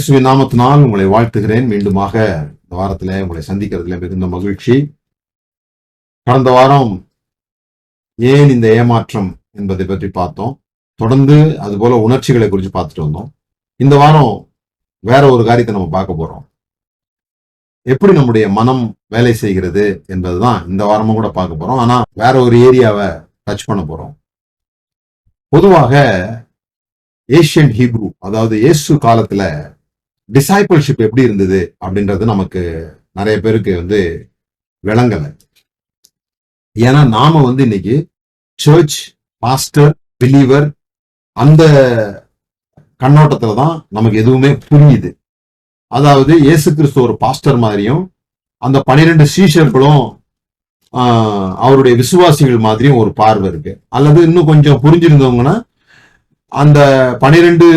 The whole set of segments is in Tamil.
இயேசுவின் நாமத்தினால் உங்களை வாழ்த்துகிறேன். மீண்டுமாக இந்த வாரத்திலே உங்களை சந்திக்கிறதுல மிகுந்த மகிழ்ச்சி. கடந்த வாரம் ஏன் இந்த ஏமாற்றம் என்பதை பற்றி பார்த்தோம். தொடர்ந்து அதுபோல உணர்ச்சிகளை குறித்து பார்த்துட்டு வந்தோம். இந்த வாரம் வேற ஒரு காரியத்தை நம்ம பார்க்க போறோம். எப்படி நம்முடைய மனம் வேலை செய்கிறது என்பதுதான் இந்த வாரமும் கூட பார்க்க போறோம். ஆனா வேற ஒரு ஏரியாவை டச் பண்ண போறோம். பொதுவாக ஏஷியன் ஹீப்ரூ, அதாவது இயேசு காலத்துல டிசைபிள்ஷிப் எப்படி இருந்தது அப்படின்றது நமக்கு நிறைய பேருக்கு விளங்கலை. ஏன்னா நாம இன்னைக்கு சர்ச், பாஸ்டர், பிலீவர் அந்த கண்ணோட்டத்துல தான் நமக்கு எதுவுமே புரியுது. அதாவது இயேசு கிறிஸ்து ஒரு பாஸ்டர் மாதிரியும் அந்த 12 சீஷர்களும் அவருடைய விசுவாசிகள் மாதிரியும் ஒரு பார்வை இருக்கு. அல்லது இன்னும் கொஞ்சம் புரிஞ்சிருந்தவங்கன்னா அந்த 12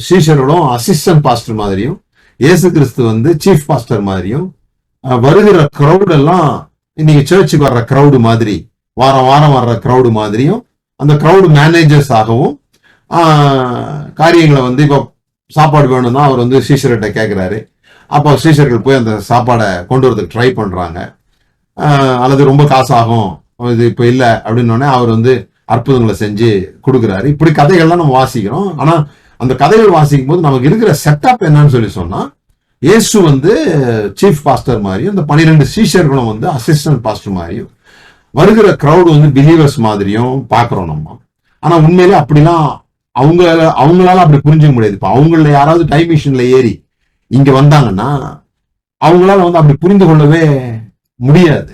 சீஷர்களும் அசிஸ்டன்ட் பாஸ்டர் மாதிரியும், இயேசு கிறிஸ்து சீஃப் பாஸ்டர் மாதிரியும், வருகிற கிரௌட் எல்லாம் இன்னைக்கு சர்ச்சுக்கு வர்ற கிரௌடு மாதிரி, வாரம் வாரம் வர்ற கிரௌடு மாதிரியும், அந்த கிரௌடு மேனேஜர்ஸ் ஆகவும் காரியங்களை இப்போ சாப்பாடு வேணும்னா அவர் சீஷர்கிட்ட கேட்கிறாரு. அப்போ சீஷர்கள் போய் அந்த சாப்பாடை கொண்டு வரதுக்கு ட்ரை பண்றாங்க. அல்லது ரொம்ப காசாகும், இது இப்போ இல்லை அப்படின்னோடனே அவர் அற்புதங்களை செஞ்சு கொடுக்குறாரு. இப்படி கதைகள்லாம் நம்ம வாசிக்கிறோம். ஆனா அந்த கதைகள் வாசிக்கும் போது நமக்கு இருக்கிற செட்டப் என்னன்னு சொன்னா, இயேசு சீஃப் பாஸ்டர் மாதிரியும், இந்த 12 சீஷர்களும் அசிஸ்டன்ட் பாஸ்டர் மாதிரியும், வருகிற கிரௌடு பிலீவர்ஸ் மாதிரியும் பாக்குறோம் நம்ம. ஆனா உண்மையிலே அப்படிலாம் அவங்களால அப்படி புரிஞ்சுக்க முடியாது. இப்ப அவங்கள யாராவது டைம் மிஷின்ல ஏறி இங்க வந்தாங்கன்னா அவங்களால அப்படி புரிந்து கொள்ளவே முடியாது.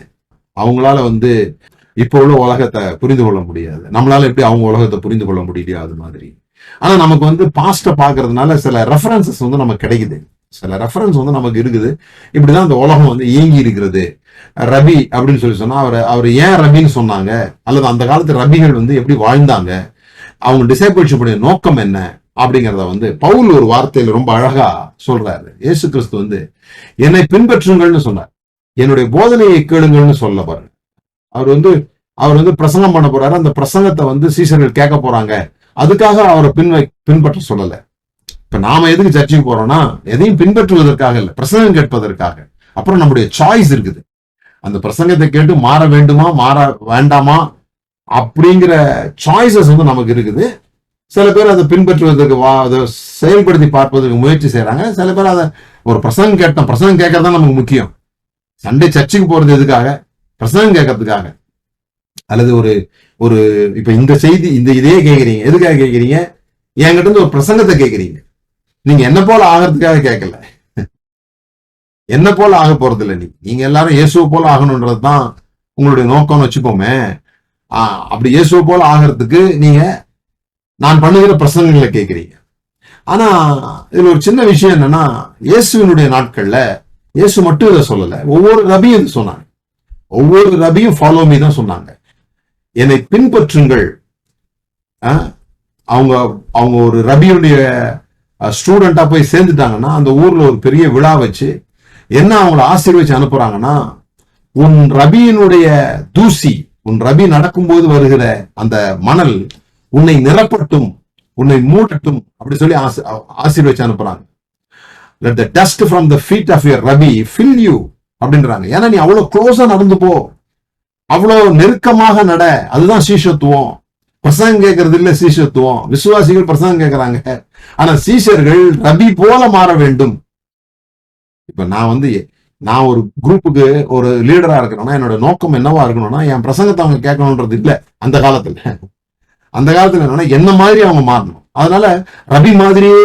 அவங்களால இப்போ உள்ள உலகத்தை புரிந்து கொள்ள முடியாது. நம்மளால எப்படி அவங்க உலகத்தை புரிந்து கொள்ள முடியலையோ அது மாதிரி. ஆனா நமக்கு பாஸ்ட பாக்குறதுனால சில ரெஃபரன்சஸ் நமக்கு கிடைக்குது. சில ரெஃபரன்ஸ் நமக்கு இருக்குது. இப்படிதான் இந்த உலகம் இயங்கி இருக்கிறது. ரபி அப்படின்னு சொன்னா அவர் ஏன் ரபின்னு சொன்னாங்க, அல்லது அந்த காலத்து ரபிகள் எப்படி வாழ்ந்தாங்க, அவங்க டிசைபிள்ஷிப் நோக்கம் என்ன அப்படிங்கிறத பவுல் ஒரு வார்த்தையில ரொம்ப அழகா சொல்றாரு. இயேசு கிறிஸ்து என்னை பின்பற்றுங்கள்னு சொன்னார், என்னுடைய போதனையை கேளுங்கள்னு சொல்ல பாருங்க. அவர் பிரசங்கம் பண்ண போறாரு. அந்த பிரசங்கத்தை சீசர்கள் கேட்க போறாங்க. அதுக்காக அவரை பின்பற்ற சொல்லல. இப்ப நாம எதுக்கு சர்ச்சுக்கு போறோம்னா எதையும் பின்பற்றுவதற்காக இல்ல, பிரசங்கம் கேட்பதற்காக. அப்புறம் நம்முடைய சாய்ஸ் இருக்குது. அந்த பிரசங்கத்தை கேட்டு மாற வேண்டுமா மாற வேண்டாமா அப்படிங்கிற சாய்ஸஸ் நமக்கு இருக்குது. சில பேர் அதை பின்பற்றுவதற்கு அதை செயல்படுத்தி பார்ப்பதற்கு முயற்சி செய்யறாங்க. சில பேர் அதை ஒரு பிரசங்கம் கேட்கறதா நமக்கு முக்கியம். சண்டே சர்ச்சுக்கு போறது எதுக்காக? பிரசங்கம் கேட்கறதுக்காக. அல்லது ஒரு இப்ப இந்த செய்தி இதே கேட்கறீங்க. எதுக்காக கேட்கறீங்க? என்கிட்ட ஒரு பிரசங்கத்தை கேட்கறீங்க. நீங்க என்ன போல ஆகிறதுக்காக கேட்கல. என்ன போல ஆக போறது இல்லை. நீங்க எல்லாரும் இயேசுவை போல ஆகணும்ன்றதுதான் உங்களுடைய நோக்கம்னு வச்சுக்கோமே. அப்படி இயேசுவை போல ஆகிறதுக்கு நீங்க நான் பண்ணுகிற பிரசங்கங்களை கேட்கிறீங்க. ஆனா இதுல ஒரு சின்ன விஷயம் என்னன்னா, இயேசுவினுடைய நாட்கள்ல இயேசு மட்டும் இதை சொல்லல, ஒவ்வொரு ரபியும் இது சொன்னாங்க. ஒவ்வொரு ரபியும் ஃபாலோ மீ தான் சொன்னாங்க. என்னை பின்பற்றுங்கள். அவங்க ஒரு ரபியுடைய ஸ்டூடெண்டா போய் சேர்ந்துட்டாங்கன்னா அந்த ஊர்ல ஒரு பெரிய விழா வச்சு என்ன அவங்கள ஆசீர்வச்சு அனுப்புறாங்கன்னா, உன் ரபியினுடைய தூசி, உன் ரபி நடக்கும்போது வருகிற அந்த மணல் உன்னை நிரப்பட்டும், உன்னை மூடட்டும் அப்படி சொல்லி ஆசீர்வச்சு அனுப்புறாங்க. Let the dust from the feet of your Rabbi fill you அப்படின்றாங்க. ஏன்னா நீ அவ்வளவு க்ளோஸா நடந்து போ, அவ்வளவு நெருக்கமாக நட. அதுதான் சீஷத்துவம். பிரசங்கம் கேட்கறது இல்ல சீஷத்துவம். விசுவாசிகள் பிரசங்கம் கேட்கறாங்க. ஆனா சீஷர்கள் ரபி போல மாற வேண்டும். இப்ப நான் ஒரு குரூப்புக்கு ஒரு லீடரா இருக்கிறேன்னா என்னோட நோக்கம் என்னவா இருக்கணும்னா, என் பிரசங்கத்தை அவங்க கேட்கணும்ன்றது இல்ல. அந்த காலத்துல என்னன்னா என்ன மாதிரி அவங்க மாறணும். அதனால ரபி மாதிரியே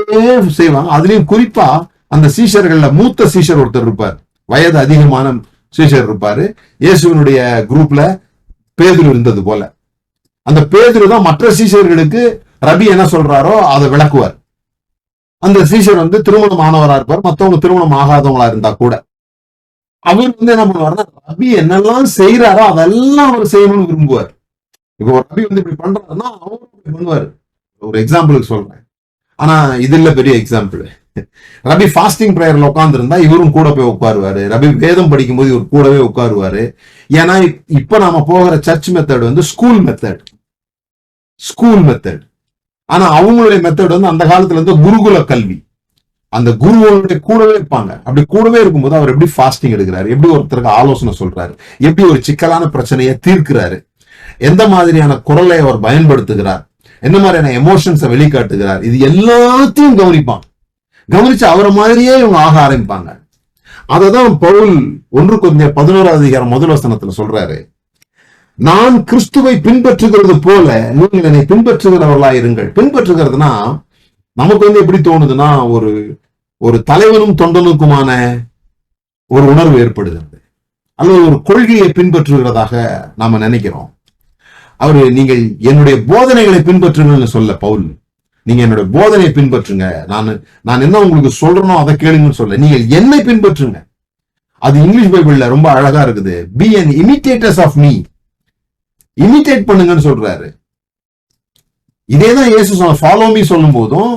செய்வாங்க. அதுலயும் குறிப்பா அந்த சீஷர்கள்ல மூத்த சீஷர் ஒருத்தர் இருப்பார், வயது அதிகமான சீஷர் இருப்பாரு. இயேசுவினுடைய குரூப்ல பேதுரு இருந்தது போல. அந்த பேதுரு தான் மற்ற சீஷர்களுக்கு ரபி என்ன சொல்றாரோ அதை விளக்குவார். அந்த சீஷர் திருமணம் ஆனவரா இருப்பார், மற்றவங்க திருமணம் ஆகாதவங்களா இருந்தா கூட. அவர் என்ன பண்ணுவாருன்னா, ரபி என்னெல்லாம் செய்யறாரோ அதெல்லாம் அவர் செய்யணும்னு விரும்புவார். இப்போ ஒரு ரபி இப்படி பண்றாருன்னா அவரும் இப்படி பண்ணுவாரு. ஒரு எக்ஸாம்பிளுக்கு சொல்றேன். ஆனா இது இல்ல பெரிய எக்ஸாம்பிள். ரபி ஃபாஸ்டிங் பிரேயர்ல உட்கார்ந்து இருந்தா இவரும் கூட போய் உட்காருவாரு. ரபி வேதம் படிக்கும் போது இவர் கூடவே உட்காருவாரு. ஏன்னா இப்ப நாம போகிற சர்ச் மெத்தட் ஸ்கூல் மெத்தட். ஆனா அவங்களுடைய மெத்தட் அந்த காலத்துல குருகுல கல்வி. அந்த குருவோட கூடவே இருப்பாங்க. அப்படி கூடவே இருக்கும்போது அவர் எப்படி ஃபாஸ்டிங் எடுக்கிறாரு, எப்படி ஒருத்தருக்கு ஆலோசனை சொல்றாரு, எப்படி ஒரு சிக்கலான பிரச்சனையை தீர்க்கிறாரு, எந்த மாதிரியான குரலை அவர் பயன்படுத்துகிறார், என்ன மாதிரியான எமோஷன்ஸை வெளிக்காட்டுகிறார், இது எல்லாத்தையும் கவனிப்பாங்க. கவனிச்சு அவரை மாதிரியே இவங்க ஆக ஆரம்பிப்பாங்க. அததான் பவுல் 1 கொரிந்தியர் 11 முதல் வசனத்துல சொல்றாரு, நான் கிறிஸ்துவை பின்பற்றுகிறது போல நீங்கள் என்னை பின்பற்றுகிறவர்களா இருங்கள். பின்பற்றுகிறதுனா நமக்கு எப்படி தோணுதுன்னா, ஒரு தலைவனும் தொண்டனுக்குமான ஒரு உணர்வு ஏற்படுகிறது, அல்லது ஒரு கொள்கையை பின்பற்றுகிறதாக நாம நினைக்கிறோம். நீங்கள் என்னுடைய போதனைகளை பின்பற்றுங்கன்னு சொல்ல பவுல், நீங்க என்னுடைய போதனையை பின்பற்றுங்க, நான் என்ன உங்களுக்கு சொல்றனோ அதை கேளுங்கன்னு சொல்ல, நீங்கள் என்னை பின்பற்றுங்க. அது இங்கிலீஷ் பைபிள்ல ரொம்ப அழகா இருக்குது. Be an imitators of me, imitate பண்ணுங்கன்னு சொல்றாரு. இதேதான் இயேசு சொன்ன ஃபாலோ மீ சொல்லும் போதும்,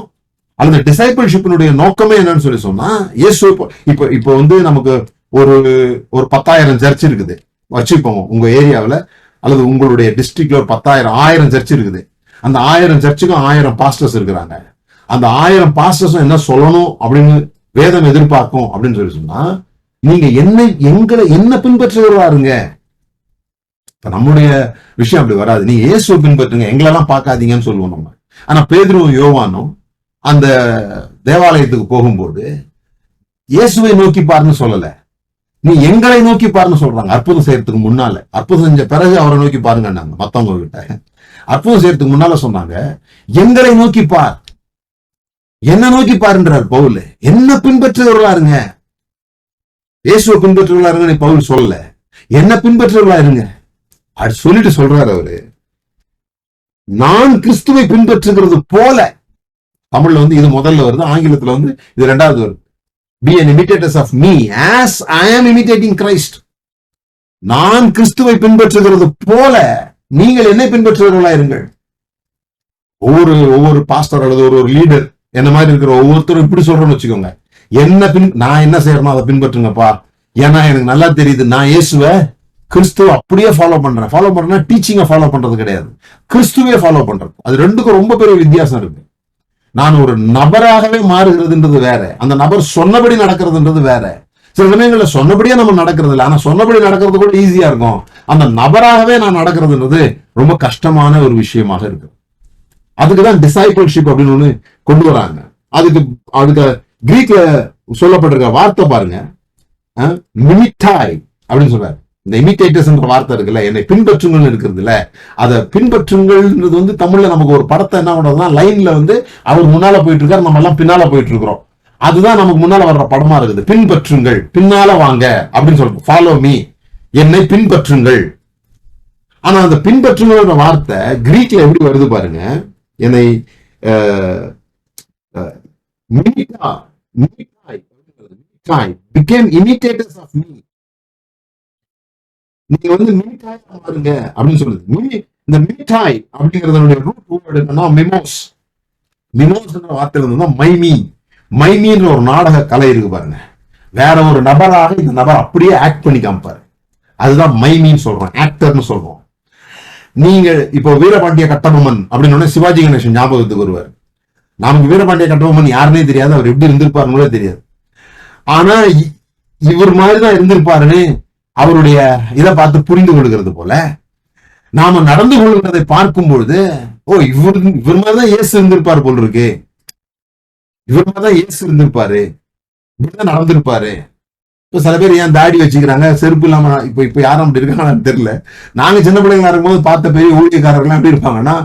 அல்லது டிசைபிள்ஷிப்பினுடைய நோக்கமே என்னன்னு சொன்னா, இயேசு இப்போ நமக்கு ஒரு 10,000 சர்ச் இருக்குது வச்சுப்போம் உங்க ஏரியாவில், அல்லது உங்களுடைய டிஸ்ட்ரிக்ட்ல ஒரு 10,000 சர்ச் இருக்குது. அந்த 1000 சர்ச்சுக்கும் 1000 பாஸ்டர்ஸ் இருக்கிறாங்க. அந்த 1000 பாஸ்டர்ஸும் என்ன சொல்லணும் அப்படின்னு வேதம் எதிர்பார்க்கும் அப்படின்னு சொன்னா, நீங்க என்ன பின்பற்றுகிறாருங்க. நம்முடைய விஷயம் அப்படி வராது. நீங்க இயேசுவை பின்பற்றுங்க, எங்களெல்லாம் பார்க்காதீங்கன்னு சொல்லுவோம் நம்ம. ஆனா பேதுருவும் யோவானும் அந்த தேவாலயத்துக்கு போகும்போது இயேசுவை நோக்கி பாருன்னு சொல்லல, நீ எங்களை நோக்கி பாருன்னு சொல்றாங்க. அற்புதம் செய்யறதுக்கு முன்னால, அற்புதம் செஞ்ச பிறகு அவரை நோக்கி பாருங்க மத்தவங்க கிட்ட. அற்புதம் செய்யறதுக்கு முன்னால சொன்னாங்க, எங்களை நோக்கி பார், என்ன நோக்கி பாருன்றார் பவுல். என்ன பின்பற்றுகிறவர்களா இருங்க, இயேசுவை பின்பற்றுகிறவர்களா இருங்க பவுல் சொல்லல, என்ன பின்பற்றுகிறவர்களா இருங்க அது சொல்லிட்டு சொல்றாரு அவரு. நான் கிறிஸ்துவை பின்பற்றுகிறது போல, தமிழ்ல இது முதல்ல வருது, ஆங்கிலத்துல இது ரெண்டாவது வருது. Be an imitators of me as I am imitating Christ. நான் கிறிஸ்துவை பின்பற்றுகிறது போல நீங்கள் என்னை பின்பற்றுகிறவர்களா இருங்கள். ஒவ்வொரு பாஸ்டர் அல்லது ஒரு லீடர் என்ன மாதிரி இருக்கிற ஒவ்வொருத்தரும் இப்படி சொல்றேன்னு வச்சுக்கோங்க, நான் என்ன செய்யறேனோ அதை பின்பற்றுங்கப்பா, ஏன்னா எனக்கு நல்லா தெரியுது நான் இயேசுவை கிறிஸ்துவ அப்படியே ஃபாலோ பண்றேன். டீச்சிங்கை ஃபாலோ பண்றது கிடையாது, கிறிஸ்துவே ஃபாலோ பண்றது. அது ரெண்டுக்கும் ரொம்ப பெரிய வித்தியாசம் இருக்கு. நான் ஒரு நபராகவே மாறுகிறதுன்றது வேற, அந்த நபர் சொன்னபடி நடக்கிறதுன்றது வேற. சில சமயங்கள்ல சொன்னபடியே நம்ம நடக்கிறது இல்லை, ஆனா சொன்னபடி நடக்கிறது கூட ஈஸியா இருக்கும். அந்த நபராகவே நான் நடக்கிறதுன்றது ரொம்ப கஷ்டமான ஒரு விஷயமாக இருக்கு. அதுக்குதான் டிசைபிள்ஷிப் அப்படின்னு ஒண்ணு கொண்டு வராங்க. அதுக்கு கிரீக்ல சொல்லப்பட்டிருக்க வார்த்தை பாருங்க, மிமிட்டாய் அப்படின்னு சொல்றாரு. இந்த இமிட்டேட்டர்ஸ் என்ற வார்த்தை இருக்குல்ல, என்னை பின்பற்றுங்கள் இருக்கிறது இல்ல, அதை பின்பற்றுங்கள்ன்றது தமிழ்ல நமக்கு ஒரு படத்தை என்ன பண்றதுன்னா, லைன்ல அவர் முன்னால போயிட்டு இருக்காரு, நம்ம எல்லாம் பின்னால போயிட்டு இருக்கிறோம். அதுதான் நமக்கு முன்னால வர்ற படமா இருக்குது. பின்பற்றுங்கள், பின்னால வாங்க அப்படின்னு சொல்றோம். ஃபாலோ மீ, என்னை பின்பற்றுங்கள். ஆனா அந்த பின்பற்றுங்கள் வார்த்தை கிரீக்ல எப்படி வருது பாருங்க. என்னை became imitators of me. நீங்க மிமிட்டாய் பாருங்க அப்படின்னு சொல்லுது. இந்த மிமிட்டாய் அப்படிங்கறதனுடைய ரூட் வேர்ட் என்னன்னா மிமோஸ். மிமோஸ்ன்ற வார்த்தை இருந்ததுன்னா மைமின்ற ஒரு நாடக கலை இருக்கு பாருங்க. வேற ஒரு நபராக இந்த நபர் அப்படியே ஆக்ட் பண்ணி காமிப்பாரு, அதுதான் மைமின்னு சொல்றோம், ஆக்டர்னு சொல்றோம். நீங்க இப்போ வீரபாண்டிய கட்டபொம்மன் அப்படின்னு சிவாஜி கணேசன் ஞாபகத்துக்கு வருவார். நமக்கு வீரபாண்டிய கட்டபொம்மன் யாருன்னே தெரியாது, அவர் எப்படி இருந்திருப்பாருன்னு தெரியாது. ஆனா இவர் மாதிரிதான் இருந்திருப்பாருன்னு அவருடைய இதை பார்த்து புரிந்து கொள்கிறது போல நாம நடந்து கொள்கிறதை பார்க்கும் பொழுது, இவர் மாதிரிதான் இயேசு இருந்திருப்பாரு போல் இருக்கு, இவர் மாதிரிதான் இயேசு இருந்திருப்பாரு, இப்படிதான் நடந்திருப்பாரு. இப்ப சில பேர் ஏன் தாடி வச்சுக்கிறாங்க, செருப்பு இல்லாம இப்ப யாரும் அப்படி இருக்காங்கன்னு தெரியல. நாங்க சின்ன பிள்ளைங்களா இருக்கும்போது பார்த்த பெரிய ஊழியக்காரர்கள் எப்படி இருப்பாங்கன்னா,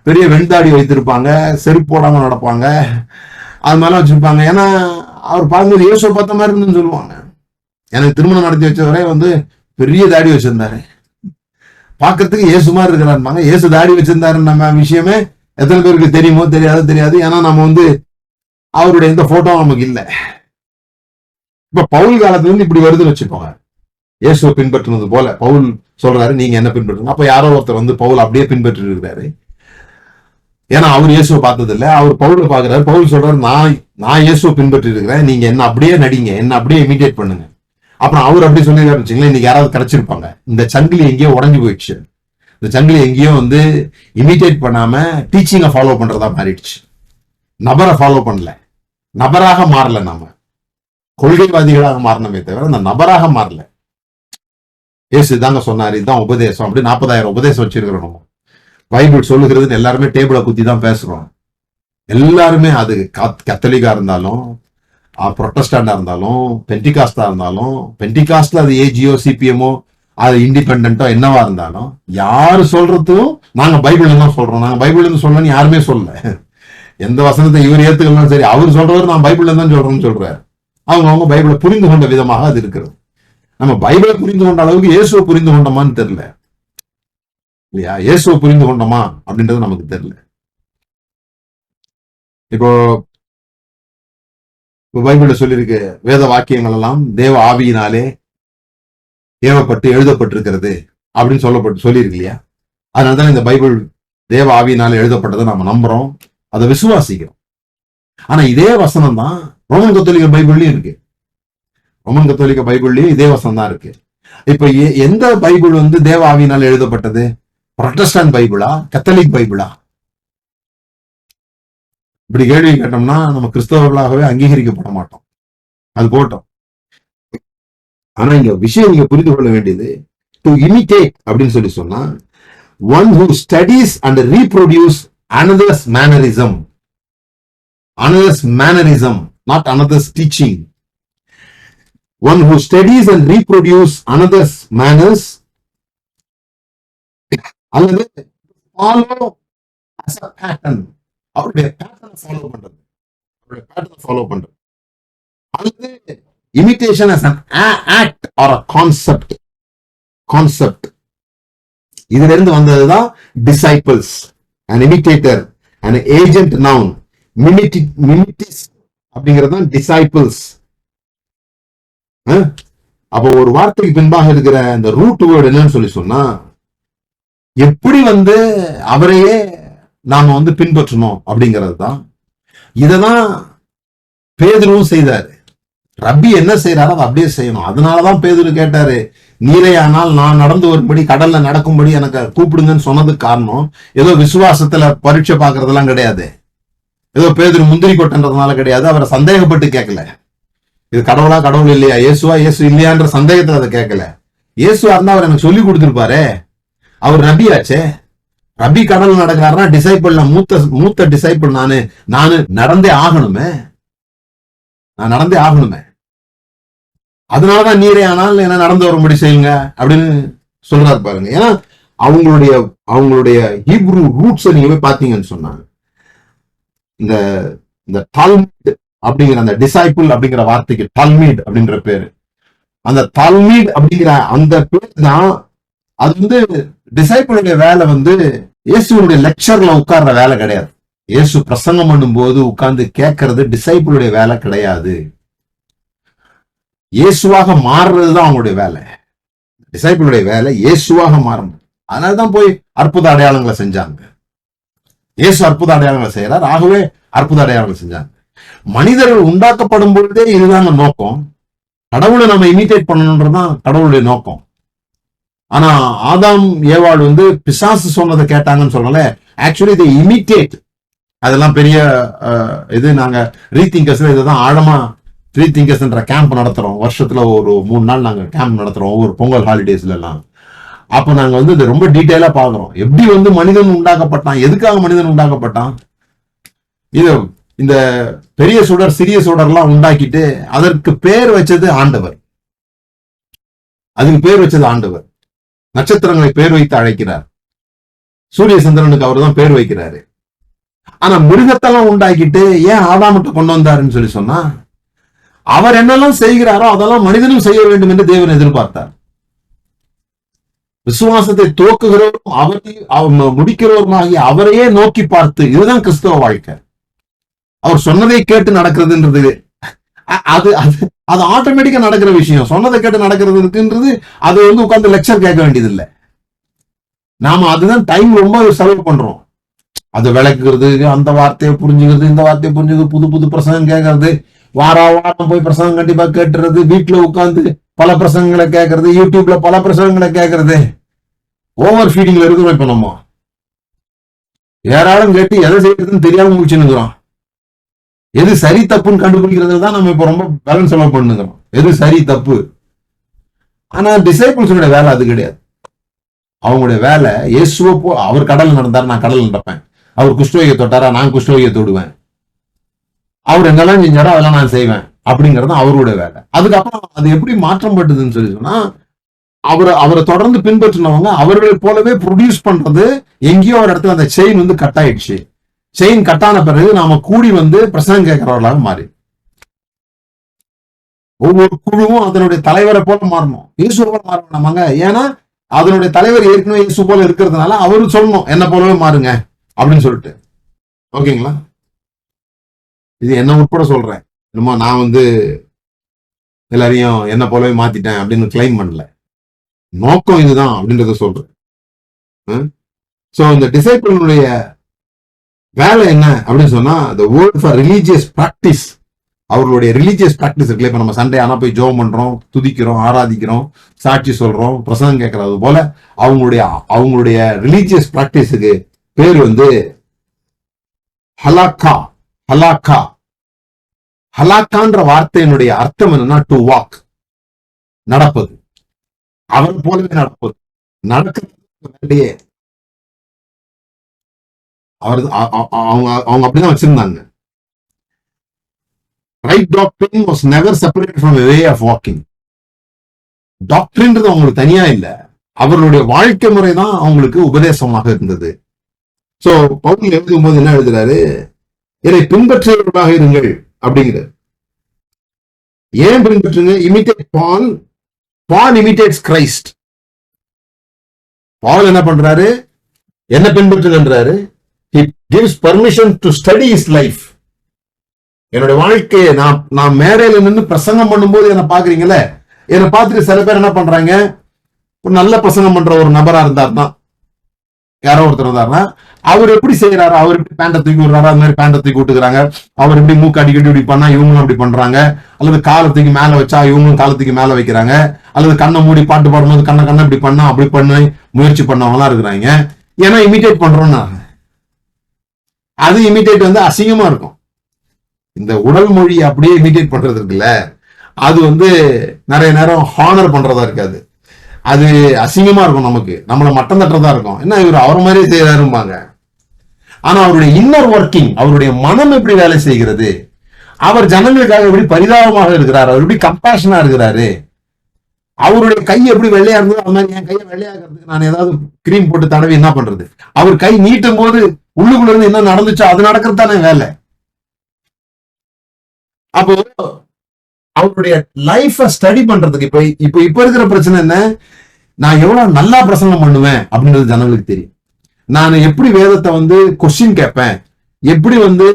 பெரிய வெண்தாடி வைத்திருப்பாங்க, செருப்பு போடாம நடப்பாங்க, அது மாதிரிலாம் வச்சிருப்பாங்க. ஏன்னா அவர் பார்க்கும்போது இயேசுவை பார்த்த மாதிரி இருந்துன்னு சொல்லுவாங்க. எனக்கு திருமணம் நடத்தி வச்சவரே பெரிய தாடி வச்சிருந்தாரு, பார்க்கறதுக்கு இயேசு மாதிரி இருக்கிறாருப்பாங்க. இயேசு தாடி வச்சிருந்தாரு நம்ம விஷயமே எத்தனை பேருக்கு தெரியுமோ தெரியாது. ஏன்னா நம்ம அவருடைய இந்த போட்டோ நமக்கு இல்லை. இப்ப பவுல் காலத்துல இப்படி வருதுன்னு வச்சுக்கோங்க, இயேசுவை பின்பற்றுனது போல பவுல் சொல்றாரு, நீங்க என்ன பின்பற்றுங்க. அப்ப யாரோ ஒருத்தர் பவுல் அப்படியே பின்பற்றி இருக்கிறாரு. ஏன்னா அவர் இயேசுவை பார்த்தது இல்லை, அவர் பவுலை பாக்குறாரு. பவுல் சொல்றாரு, நான் இயேசுவை பின்பற்றி இருக்கிறேன், நீங்க என்ன அப்படியே நடிங்க, என்ன அப்படியே இமிட்டேட் பண்ணுங்க. அப்புறம் அவர் அப்படி சொல்லிருக்காரு வச்சுங்களேன், இன்னைக்கு யாராவது கிடைச்சிருப்பாங்க. இந்த சங்கிலி எங்கேயோ உடஞ்சு போயிடுச்சு, இந்த சங்கிலி எங்கேயோ இமிட்டேட் பண்ணாம டீச்சிங்கை ஃபாலோ பண்றதா மாறிடுச்சு, நபரை ஃபாலோ பண்ணல. நபராக மாறல, நாம கொள்கைவாதிகளாக மாறணுமே தவிர அந்த நபராக மாறல. இயேசு தாங்க சொன்னாரு, இதுதான் உபதேசம். அப்படி 40,000 உபதேசம் வச்சிருக்கிறோம். பைபிள் சொல்லுகிறதுன்னு எல்லாருமே டேபிளை குத்தி தான் பேசுறோம். எல்லாருமே, அது கத்தோலிக்கா இருந்தாலும், புரொட்டஸ்டாண்டா இருந்தாலும், பென்டிகாஸ்டா இருந்தாலும், பென்டிகாஸ்ட்ல அது ஏஜியோ சிபிஎம்மோ அது இண்டிபெண்டோ என்னவா இருந்தாலும், யாரு சொல்றதும் நாங்க பைபிள் தான் சொல்றோம். நாங்க பைபிள் சொல்லணும்னு யாருமே சொல்லல. எந்த வசனத்தை இவர் ஏத்துக்கலாம் சரி, அவர் சொல்றவர் நான் பைபிள் தான் சொல்றேன்னு சொல்றாரு. அவங்க பைபிளை புரிந்து கொண்ட விதமாக அது இருக்கிறது. நம்ம பைபிளை புரிந்து கொண்ட அளவுக்கு இயேசுவை புரிந்து கொண்டோமான்னு தெரியல இல்லையா? இயேசுவை புரிந்து கொண்டோமா அப்படின்றது நமக்கு தெரியல. இப்போ பைபிள்ல சொல்லியிருக்கு, வேத வாக்கியங்கள் எல்லாம் தேவ ஆவியினாலே ஏவப்பட்டு எழுதப்பட்டிருக்கிறது அப்படின்னு சொல்லியிருக்கு இல்லையா? அதனாலதான் இந்த பைபிள் தேவ ஆவியினாலே எழுதப்பட்டதை நம்ம நம்புறோம், அதை விசுவாசிக்கிறோம். ஆனா இதே வசனம் தான் ரோமன் கத்தோலிக்க பைபிள்லயும் இருக்கு. ரோமன் கத்தோலிக்க பைபிள்லயும் இதே வசனம் தான் இருக்கு. இப்ப எந்த பைபிள் தேவ ஆவியினால் எழுதப்பட்டது? புரொட்டஸ்டாண்ட் பைபிளா, கத்தோலிக் பைபிளா? இப்படி கேள்வி கேட்டோம்னா நம்ம கிறிஸ்தவர்களாகவே அங்கீகரிக்கப்பட மாட்டோம். அது போட்டோம். ஆனா இங்க விஷயம் நீங்க புரிந்து கொள்ள வேண்டியது, டு இமிட்டேட் அப்படின்னு சொல்லி சொன்னா, one who studies and reproduce another's mannerism, not another's teaching. One who studies and reproduce another's manners, அல்லது follow as a pattern, அவருடைய பேட்டர்னை ஃபாலோ பண்றது, அல்லது imitation as an act or a concept. இதுல இருந்து வந்ததுதான் disciples. An imitator, an agent noun, mimetis அப்படிங்கிறது disciples. அப்போ ஒரு வார்த்தைக்கு பின்பாக இருக்கிற அந்த ரூட் வேர்டு என்னன்னு சொல்லி சொன்னா, எப்படி அவரையே நாம பின்பற்றணும் அப்படிங்கிறது தான். இததான் பேதுருவும் செய்தாரு. ரப்பி என்ன செய்யறாரோ அதை அப்படியே செய்யணும். அதனாலதான் பேதுரு கேட்டாரு, நீரையானால் நான் நடந்து வரும்படி, கடல்ல நடக்கும்படி எனக்கு கூப்பிடுங்கன்னு சொன்னதுக்கு காரணம் ஏதோ விசுவாசத்துல பரீட்சை பாக்குறதெல்லாம் கிடையாது, ஏதோ பேதுரு முந்திரி கொட்டன்றதுனால கிடையாது. அவரை சந்தேகப்பட்டு கேட்கல, இது கடவுளா கடவுள் இல்லையா, இயேசுவா இயேசு இல்லையான்ற சந்தேகத்துல அதை கேட்கல. இயேசுவா இருந்தா அவர் எனக்கு சொல்லி கொடுத்திருப்பாரு. அவர் ரபியாச்சே. ரபி கடல் நடக்கிறாருன்னா டிசைபிள், மூத்த டிசைபிள் நானு நடந்தே ஆகணுமே, நான் நடந்தே ஆகணுமே. அதனாலதான் நீரே ஆனால் என்ன நடந்து வரும்படி செய்யுங்க அப்படின்னு சொல்றாரு பாருங்க. ஏன்னா அவங்களுடைய ஹீப்ரு ரூட்ஸ் நீங்க போய் பாத்தீங்கன்னு சொன்னாங்க, இந்த டால்மீட் அப்படிங்கிற அந்த டிசைபிள் அப்படிங்கிற வார்த்தைக்கு டால்மீட் அப்படின்ற பேரு, அந்த டால்மீட் அப்படிங்கிற அந்த பேர் தான். அது டிசைபிளுடைய வேலை இயேசுடைய லெக்சர்ல உட்கார்ற வேலை கிடையாது. இயேசு பிரசங்கம் பண்ணும் போது உட்கார்ந்து கேட்கறது டிசைபிளுடைய வேலை கிடையாது. இயேசுவாக மாறுறதுதான் அவங்களுடைய வேலை. டிசைபிளுடைய வேலை இயேசுவாக மாறணும். அதனாலதான் போய் அற்புத அடையாளங்களை செஞ்சாங்க. இயேசு அற்புத அடையாளங்களை செய்யறார், ஆகவே அற்புத அடையாளங்களை செஞ்சாங்க. மனிதர்கள் உண்டாக்கப்படும் பொழுதே இதுதாங்க நோக்கம். கடவுளை நம்ம இமிட்டேட் பண்ணணும்ன்றதுதான் கடவுளுடைய நோக்கம். ஆனா ஆதாம் ஏவாள் பிசாசு சொன்னதை கேட்டாங்கன்னு சொல்லல, ஆக்சுவலி இதை இமிட்டேட். அதெல்லாம் பெரிய இது நாங்க ரீதிங்கர்ஸ்ல இதுதான் ஆழமா ரீதிங்கர்ஸ்ன்ற கேம்ப் நடத்துறோம். வருஷத்துல ஒரு 3 நாள் நாங்க கேம்ப் நடத்துறோம், ஒவ்வொரு பொங்கல் ஹாலிடேஸ்ல எல்லாம். அப்ப நாங்க இது ரொம்ப டீட்டெயிலா பாக்குறோம், எப்படி மனிதன் உண்டாக்கப்பட்டான், எதுக்காக மனிதன் உண்டாக்கப்பட்டான். இது இந்த பெரிய சுடர் சிறிய சுடர்லாம் உண்டாக்கிட்டு அதற்கு பேர் வச்சது ஆண்டவர். அதுக்கு பேர் வச்சது ஆண்டவர். நட்சத்திரங்களை பேர் வைத்து அழைக்கிறார். சூரிய சந்திரனுக்கு அவர் தான் பேர் வைக்கிறாரு. ஆனா மிருகத்தெல்லாம் உண்டாக்கிட்டு ஏன் ஆதாமுட்ட கொண்டு வந்தாருன்னு சொல்லி சொன்னா, அவர் என்னெல்லாம் செய்கிறாரோ அதெல்லாம் மனிதனும் செய்ய வேண்டும் என்று தேவன் எதிர்பார்த்தார். விசுவாசத்தை துவக்குகிறவரும் அவரை முடிக்கிறவருமாகிய அவரையே நோக்கி பார்த்து, இதுதான் கிறிஸ்தவ வாழ்க்கை. அவர் சொன்னதை கேட்டு நடக்கிறதுன்றது அது ஆட்டோமேட்டிக்கா நடக்கிற விஷயம். சொன்னதை கேட்டு நடக்கிறதுன்றது அது உட்கார்ந்து லெக்சர் கேட்க வேண்டியது இல்லை. நாம அதுதான் டைம் ரொம்ப செலவு பண்றோம். அதை விளக்குறது, அந்த வார்த்தையை புரிஞ்சுக்கிறது, இந்த வார்த்தையை புரிஞ்சுக்கிறது, புது புது பிரசங்கம் கேட்கறது, வாரம் போய் பிரசங்கம் கண்டிப்பா கேட்டுறது, வீட்டுல உட்கார்ந்து பல பிரசங்கங்களை கேட்கறது, யூடியூப்ல பல பிரசங்கங்களை கேட்கறது, ஓவர் ஃபீடிங்ல இருக்கிறோம். இப்ப நம்ம ஏராளம் கேட்டு எதை செய்யறதுன்னு தெரியாம முடிச்சுன்னுக்குறோம். எது சரி தப்புன்னு கண்டுபிடிக்கிறதுல தான் நம்ம இப்ப ரொம்ப பேலன்ஸ் எல்லாம் பண்ணுங்கிறோம், எது சரி தப்பு. ஆனா டிசைபிள்ஸோட வேலை அது கிடையாது. அவங்களுடைய வேலை இயேசுவை அவர் கடல் நடந்தாரு, நான் கடல் நடப்பேன். அவர் குஷ்டரோகியை தொட்டாரா, நான் குஷ்டரோகியை தொடுவேன். அவர் என்னெல்லாம் செஞ்சாரோ அதெல்லாம் நான் செய்வேன் அப்படிங்கிறது அவருடைய வேலை. அதுக்கப்புறம் அது எப்படி மாற்றம் பட்டுதுன்னு சொல்லி சொன்னா, அவரை தொடர்ந்து பின்பற்றினவங்க அவர்களை போலவே ப்ரொடியூஸ் பண்றது எங்கேயோ ஒரு இடத்துல அந்த செயின் வந்து கட் ஆயிடுச்சு. செயின் கட்டான பிறகு நாம கூடி வந்து பிரசங்கம் கேட்கிறவர்களாக மாறி ஒவ்வொரு குழுவும் அதனுடைய தலைவரை போல மாறணும். இயேசு போல மாற வேண்டாமாங்க. ஏன்னா அதனுடைய தலைவர் ஏற்கனவே இயேசு போல இருக்கிறதுனால அவரு சொல்லணும் என்ன போலவே மாறுங்க அப்படின்னு சொல்லிட்டு. ஓகேங்களா? இது என்ன உட்பட சொல்றேன். என்னமோ நான் வந்து எல்லாரையும் என்ன போலவே மாத்திட்டேன் அப்படின்னு கிளைம் பண்ணல. நோக்கம் இதுதான் அப்படின்றத சொல்றேன். சோ இந்த டிசைபிளுடைய வேலை என்ன அப்படின்னு சொன்னா, the word for religious practice, அவர்களுடைய ரிலீஜியஸ் பிராக்டிஸ் இருக்குல்ல. இப்ப நம்ம சண்டே ஆனா போய் ஜெபம் பண்றோம், துதிக்கிறோம், ஆராதிக்கிறோம், சாட்சி சொல்றோம், பிரசங்கம் கேட்கறது போல அவங்களுடைய ரிலீஜியஸ் பிராக்டிஸுக்கு பேர் வந்து ஹலாக்கா. ஹலாக்கா ஹலாக்கான்ற வார்த்தையினுடைய அர்த்தம் என்னன்னா டு வாக், நடப்பது, அவர் போலவே நடப்பது, நடக்கிறது. அவங்க அப்படிதான் வச்சிருந்தாங்க. Right doctrine was never separate from way of walking. டாக்ட்ரின்றது அவங்களுக்கு தனியா இல்ல, அவர்களுடைய வாழ்க்கை முறை தான் அவங்களுக்கு உபதேசமாக இருந்தது. சோ பவுல் எழுதும் போது என்ன எழுதுறாரு, இதை பின்பற்றியவர்களாக இருங்கள் அப்படிங்கிறது. ஏன் பின்பற்றுங்க? இமிட்டேட் பால். பால் இமிட்டேட்ஸ் கிரைஸ்ட். பால் என்ன பண்றாரு? என்ன பின்பற்றுகின்றாரு? He gives permission to study his life. என்னுடைய வாழ்க்கையை நான் மேடையில நின்று பிரசங்கம் பண்ணும்போது என்ன பாக்குறீங்களே, என்னை பார்த்துட்டு சில பேர் என்ன பண்றாங்க, ஒரு நல்ல பிரசங்கம் பண்ற ஒரு நபரா இருந்தாருன்னா, யாரோ ஒருத்தர் இருந்தாருன்னா, அவர் எப்படி செய்யறாரு, அவர் எப்படி பேண்டை தூக்கி விடுறாரு, அது மாதிரி பேண்டை தூக்கி விட்டுக்கிறாங்க. அவர் எப்படி மூக்கு அடிக்கடி இப்படி பண்ணா இவங்களும் அப்படி பண்றாங்க, அல்லது காலத்துக்கு மேல வச்சா இவங்களும் காலத்துக்கு மேல வைக்கிறாங்க, அல்லது கண்ணை மூடி பாட்டு பாடும்போது கண்ணை இப்படி பண்ணா அப்படி பண்ண முயற்சி பண்ணவங்களா இருக்கிறாங்க. ஏன்னா இமிட்டேட் பண்றோம்னா அது இமிட்டேட் வந்து அசிங்கமா இருக்கும். இந்த உடல் மொழி அப்படியே இமிட்டேட் பண்றது இருக்குல்ல, அது வந்து நிறைய நேரம் ஹானர் பண்றதா இருக்காது, அது அசிங்கமா இருக்கும். நமக்கு நம்மள மட்டம் தட்டுறதா இருக்கும். என்ன இவர் அவர் மாதிரியே செய்யறாருப்பாங்க. ஆனா அவருடைய இன்னர் ஒர்க்கிங், அவருடைய மனம் எப்படி வேலை செய்கிறது, அவர் ஜனங்களுக்காக எப்படி பரிதாபமாக இருக்கிறார், அவர் எப்படி கம்பேஷனா இருக்கிறாரு, அவருடைய கை எப்படி வெள்ளையா இருந்தது அது மாதிரி என் கையை வெள்ளையாகிறதுக்கு நான் ஏதாவது கிரீம் போட்டு தடவி என்ன பண்றது, அவர் கை நீட்டும் போது உள்ளுக்குள்ள இருந்து என்ன நடந்துச்சோ அது நடக்கிறது தானே வேலை. அப்போ அவருடைய லைஃப ஸ்டடி பண்றதுக்கு இப்ப இருக்கிற பிரச்சனை என்ன, நான் எவ்வளவு நல்லா பிரசங்கம் பண்ணுவேன் அப்படின்றது ஜனங்களுக்கு தெரியும். நான் எப்படி வேதத்தை வந்து கொஸ்டின் கேட்பேன், எப்படி வந்து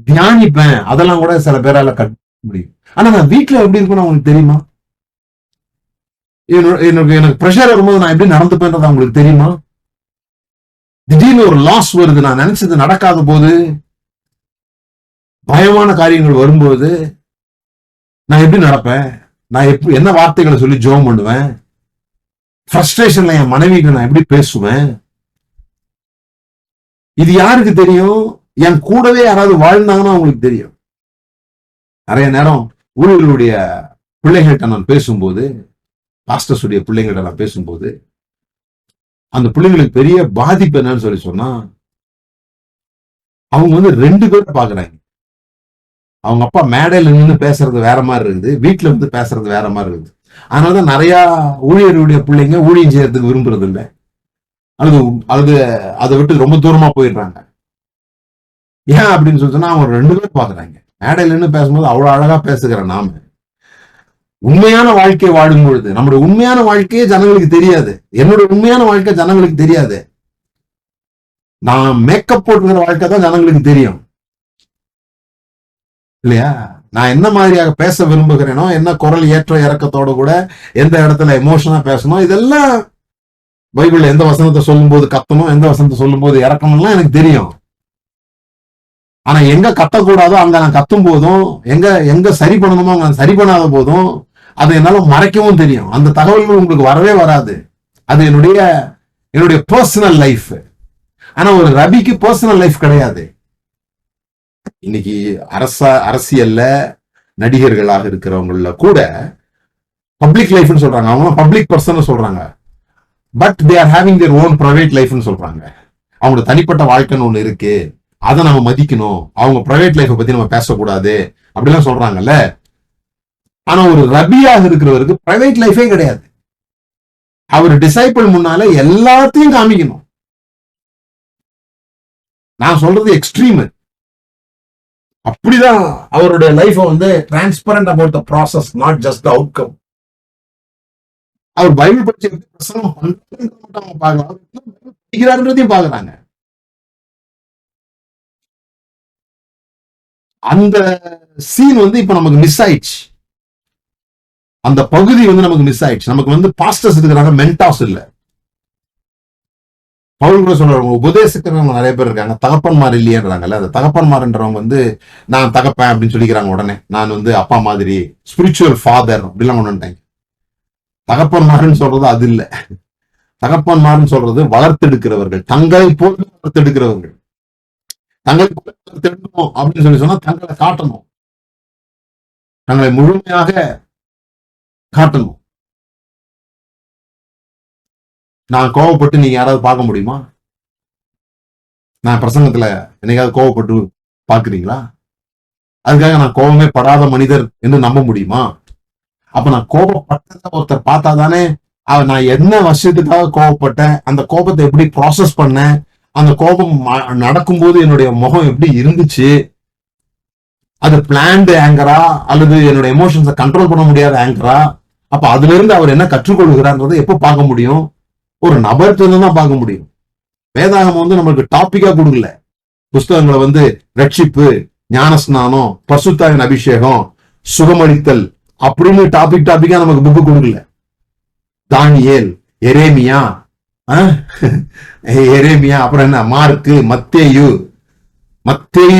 தியானிப்பேன், அதெல்லாம் கூட சில பேரால கட்ட முடியும். ஆனா நான் வீட்டுல எப்படி இருக்குன்னு அவங்களுக்கு தெரியுமா? எனக்கு ப்ரெஷர் வரும்போது நான் எப்படி நடந்துப்பேன்றது அவங்களுக்கு தெரியுமா? திடீர்னு ஒரு லாஸ் வருது, நான் நினைச்சது நடக்காத போது, பயமான காரியங்கள் வரும்போது நான் எப்படி நடப்பேன், நான் எப்படி என்ன வார்த்தைகளை சொல்லி ஜெபம் பண்ணுவேன், ஃப்ரஸ்ட்ரேஷன்ல என் மனைவிக்கு நான் எப்படி பேசுவேன், இது யாருக்கு தெரியும்? என் கூடவே யாராவது வாழ்ந்தாங்கன்னா அவங்களுக்கு தெரியும். நிறைய நேரம் ஊழியர்களுடைய பிள்ளைகள்கிட்ட நான் பேசும்போது, பாஸ்டர்ஸுடைய பிள்ளைங்கள்ட்ட நான் பேசும்போது, அந்த பிள்ளைங்களுக்கு பெரிய பாதிப்பு என்னன்னு சொல்லி சொன்னா, அவங்க வந்து 2 பேரை பாக்குறாங்க. அவங்க அப்பா மேடையில நின்று பேசுறது வேற மாதிரி இருக்குது, வீட்டுல வந்து பேசுறது வேற மாதிரி இருக்குது. அதனாலதான் நிறைய ஊழியருடைய பிள்ளைங்க ஊழியம் செய்யறதுக்கு விரும்புறது இல்லை, அல்லது அதை விட்டு ரொம்ப தூரமா போயிடுறாங்க. ஏன் அப்படின்னு சொல்லி சொன்னா, அவங்க 2 பேர் பாக்குறாங்க. மேடையில நின்று பேசும்போது அவ்வளவு அழகா பேசுகிற நாம உண்மையான வாழ்க்கையை வாழும் பொழுது நம்முடைய உண்மையான வாழ்க்கையே ஜனங்களுக்கு தெரியாது. என்னுடைய உண்மையான வாழ்க்கை ஜனங்களுக்கு தெரியாது. நான் மேக்கப் போட்டுக்கிற வாழ்க்கை தான் ஜனங்களுக்கு தெரியும் இல்லையா? நான் என்ன மாதிரியாக பேச விரும்புகிறேனோ, என்ன குரல் ஏற்ற இறக்கத்தோட கூட எந்த இடத்துல எமோஷனா பேசணும், இதெல்லாம் பைபிள்ல எந்த வசனத்தை சொல்லும் போது கத்தணும், எந்த வசனத்தை சொல்லும் போது இறக்கணும்லாம் எனக்கு தெரியும். ஆனா எங்க கத்தக்கூடாதோ அங்க நான் கத்தும் போதும், எங்க சரி பண்ணணுமோ அங்க சரி பண்ணாத போதும் அதை என்னால மறைக்கவும் தெரியும். அந்த தகவல்கள் உங்களுக்கு வரவே வராது. அது என்னுடைய பர்சனல் லைஃப். ஆனா ஒரு ரபிக்கு பர்சனல் லைஃப் கிடையாது. இன்னைக்கு அரசியல்ல நடிகர்களாக இருக்கிறவங்கள கூட பப்ளிக் லைஃப்னு சொல்றாங்க, அவங்க பப்ளிக் பர்சன் சொல்றாங்க. But they are having their own private லைஃப்னு சொல்றாங்க. அவங்களோட தனிப்பட்ட வாழ்க்கைன்னு ஒண்ணு இருக்கு, அதை நம்ம மதிக்கணும், அவங்க பிரைவேட் லைஃபை பத்தி நம்ம பேசக்கூடாது அப்படிலாம் சொல்றாங்கல்ல. ஆனா ஒரு ரபியாக இருக்கிறவருக்கு பிரைவேட் லைஃபே கிடையாது. அவர் டிசைபிள் முன்னால எல்லாத்தையும் காமிக்கணும். நான் சொல்றது எக்ஸ்ட்ரீம். அப்படிதான் அவருடைய லைஃப் வந்து transparent about the process, not just the outcome. அவர் பைபிள் படிச்சு பிரசங்கம் படிக்கிறாருன்றதையும் பாக்குறாங்க. அந்த சீன் வந்து இப்ப நமக்கு மிஸ் ஆயிடுச்சு. அந்த பகுதி வந்து நமக்கு மிஸ் ஆயிடுச்சு. நமக்கு வந்து பாஸ்டர்ஸ் இருக்கிறாங்க, மென்டாஸ் இல்ல. பவுல் கூட சொல்றவங்க, உபதேசிக்கிறவங்க நிறைய பேர் இருக்காங்க, தகப்பன்மார் இல்லையன்றாங்கல்ல. அந்த தகப்பன்மார்ன்றவங்க வந்து நான் தகப்பேன் அப்படின்னு சொல்லிக்கிறாங்க. உடனே நான் வந்து அப்பா மாதிரி ஸ்பிரிச்சுவல் ஃபாதர் அப்படிலாம் கொண்டுட்டாங்க. தகப்பன்மார்ன்னு சொல்றது அது இல்ல. தகப்பன்மார்ன்னு சொல்றது வளர்த்தெடுக்கிறவர்கள், தங்களை போல வளர்த்தெடுக்கிறவர்கள். தங்களை போல வளர்த்தெடுக்கணும் அப்படின்னு சொல்லி சொன்னா தங்களை காட்டணும், தங்களை முழுமையாக காட்டணும். நான் கோவப்பட்டு நீங்க யாராவது பார்க்க முடியுமா? நான் பிரசங்கத்துல என்னைக்காவது கோவப்பட்டு பாக்குறீங்களா? அதுக்காக நான் கோபமே படாத மனிதர் என்று நம்ப முடியுமா? அப்ப நான் கோபப்பட்டத ஒருத்தர் பார்த்தா தானே நான் என்ன விஷயத்துக்காக கோபப்பட்டேன், அந்த கோபத்தை எப்படி ப்ராசஸ் பண்ணேன், அந்த கோபம் நடக்கும்போது என்னுடைய முகம் எப்படி இருந்துச்சு, அது பிளான்டு ஆங்கரா அல்லது என்னோட எமோஷன்ஸை கண்ட்ரோல் பண்ண முடியாத ஆங்கரா, அப்ப அதுல இருந்து அவர் என்ன கற்றுக்கொள்கிறார்ன்றதை எப்போ பார்க்க முடியும்? ஒரு நபர்கிட்ட தான் பார்க்க முடியும். வேதாகமம் வந்து நம்மளுக்கு டாபிக்கா கொடுக்கல. புஸ்தகங்களை வந்து ரட்சிப்பு, ஞானஸ்நானம், பரிசுத்தாவின் அபிஷேகம், சுகமளித்தல் அப்படின்னு டாபிக்கா நமக்கு புக்கு கொடுக்கல. தானியேல், எரேமியா, அப்புறம் என்ன மார்க்கு, மத்தேயு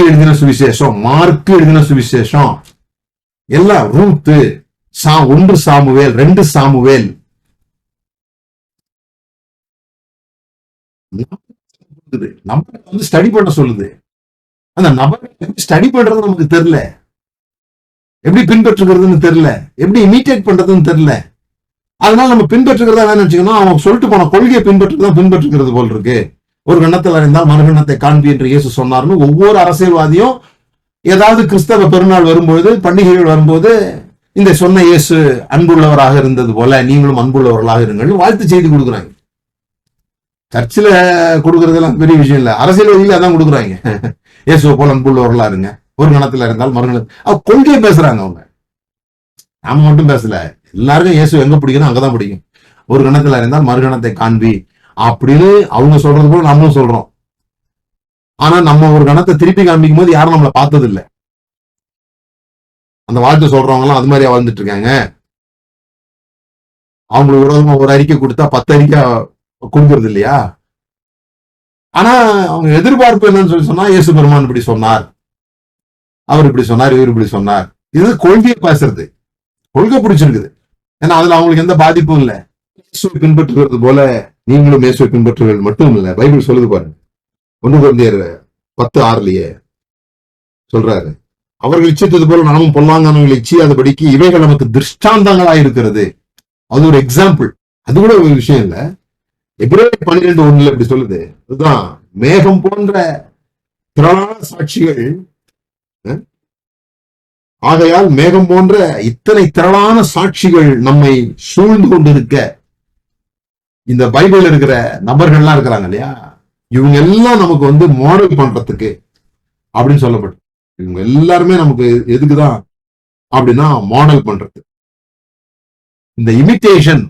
எழுதின சுவிசேஷம், மார்க்கு எழுதின சுவிசேஷம், எல்லாம் ரூத்து, 1 சாமுவேல், 2 சாமுவேல். நபரை வந்து ஸ்டடி பண்ண சொல்லுது. அந்த நபரை ஸ்டடி பண்றது நமக்கு தெரியல, எப்படி பின்பற்றுகிறதுன்னு தெரியல, எப்படி இமிட்டேட் பண்றதுன்னு தெரியல. அதனால நம்ம பின்பற்றுகிறதா நினைச்சுக்கணும், அவன் சொல்லிட்டு போன கொள்கையை பின்பற்றுகிறது போல் இருக்கு. ஒரு கண்ணத்தில் அறிந்தால் மறுகண்ணத்தை காண்பி என்று இயேசு சொன்னார்னு ஒவ்வொரு அரசியல்வாதியும் ஏதாவது கிறிஸ்தவ பெருநாள் வரும்போது, பண்டிகைகள் வரும்போது, இந்த சொன்ன இயேசு அன்புள்ளவராக இருந்தது போல நீங்களும் அன்புள்ளவர்களாக இருங்கள் வாழ்த்து செய்தி கொடுக்குறாங்க. சர்ச்சில் கொடுக்கறதெல்லாம் பெரிய விஷயம் இல்லை, அரசியல்வாதிகள் அதான் கொடுக்குறாங்க. இயேசுவை போல அன்புள்ளவர்களா இருங்க, ஒரு கணத்துல இருந்தால் மறுகணத்தில். கொள்கையை பேசுறாங்க அவங்க, நாம மட்டும் பேசல. எல்லாருக்கும் இயேசு எங்க பிடிக்கணும் அங்கதான் பிடிக்கும். ஒரு கணத்துல இருந்தால் மறுகணத்தை காண்பி அப்படின்னு அவங்க சொல்றது போல நம்மளும் சொல்றோம். ஆனா நம்ம ஒரு கணத்தை திருப்பி காண்பிக்கும் போது யாரும் நம்மளை பார்த்தது இல்லை. அந்த வாழ்த்து சொல்றவங்க எல்லாம் அது மாதிரியா வாழ்ந்துட்டு இருக்காங்க. அவங்களுக்கு விரோதமா ஒரு அறிக்கை கொடுத்தா 10 அறிக்கை கொடுக்கறது இல்லையா? ஆனா அவங்க எதிர்பார்ப்பு என்னன்னு சொல்லி சொன்னா, இயேசு பெருமான் இப்படி சொன்னார், அவர் இப்படி சொன்னார், இவர் இப்படி சொன்னார். இது கொள்கையை பேசுறது, கொள்கை பிடிச்சிருக்குது. ஏன்னா அதுல அவங்களுக்கு எந்த பாதிப்பும் இல்லை. இயேசுவை பின்பற்றுகிறது போல நீங்களும் இயேசுவை பின்பற்றுவது மட்டும் இல்லை. பைபிள் சொல்லுது பாருங்க, 1 கொரிந்தியர் 10:6 சொல்றாரு, அவர்கள் இச்சித்தது போல நாமும் பொல்லாங்கானவர்கள் இச்சியாதபடிக்கு இவைகள் நமக்கு திருஷ்டாந்தங்களா இருக்கிறது. அது ஒரு எக்ஸாம்பிள், அது கூட ஒரு விஷயம் இல்ல. எபிரேயர் 12:1 இப்படி சொல்லுது, அதுதான் மேகம் போன்ற திரளான சாட்சிகள். ஆகையால் மேகம் போன்ற இத்தனை திரளான சாட்சிகள் நம்மை சூழ்ந்து கொண்டிருக்க, இந்த பைபிள் இருக்கிற நபர்கள்லாம் இருக்கிறாங்க இல்லையா, இவங்க எல்லாம் நமக்கு வந்து மாடல் பண்றதுக்கு அப்படின்னு சொல்லப்பட்டு, இவங்க எல்லாருமே நமக்கு எதுக்குதான் அப்படின்னா மாடல் பண்றது. இந்த இமிட்டேஷன்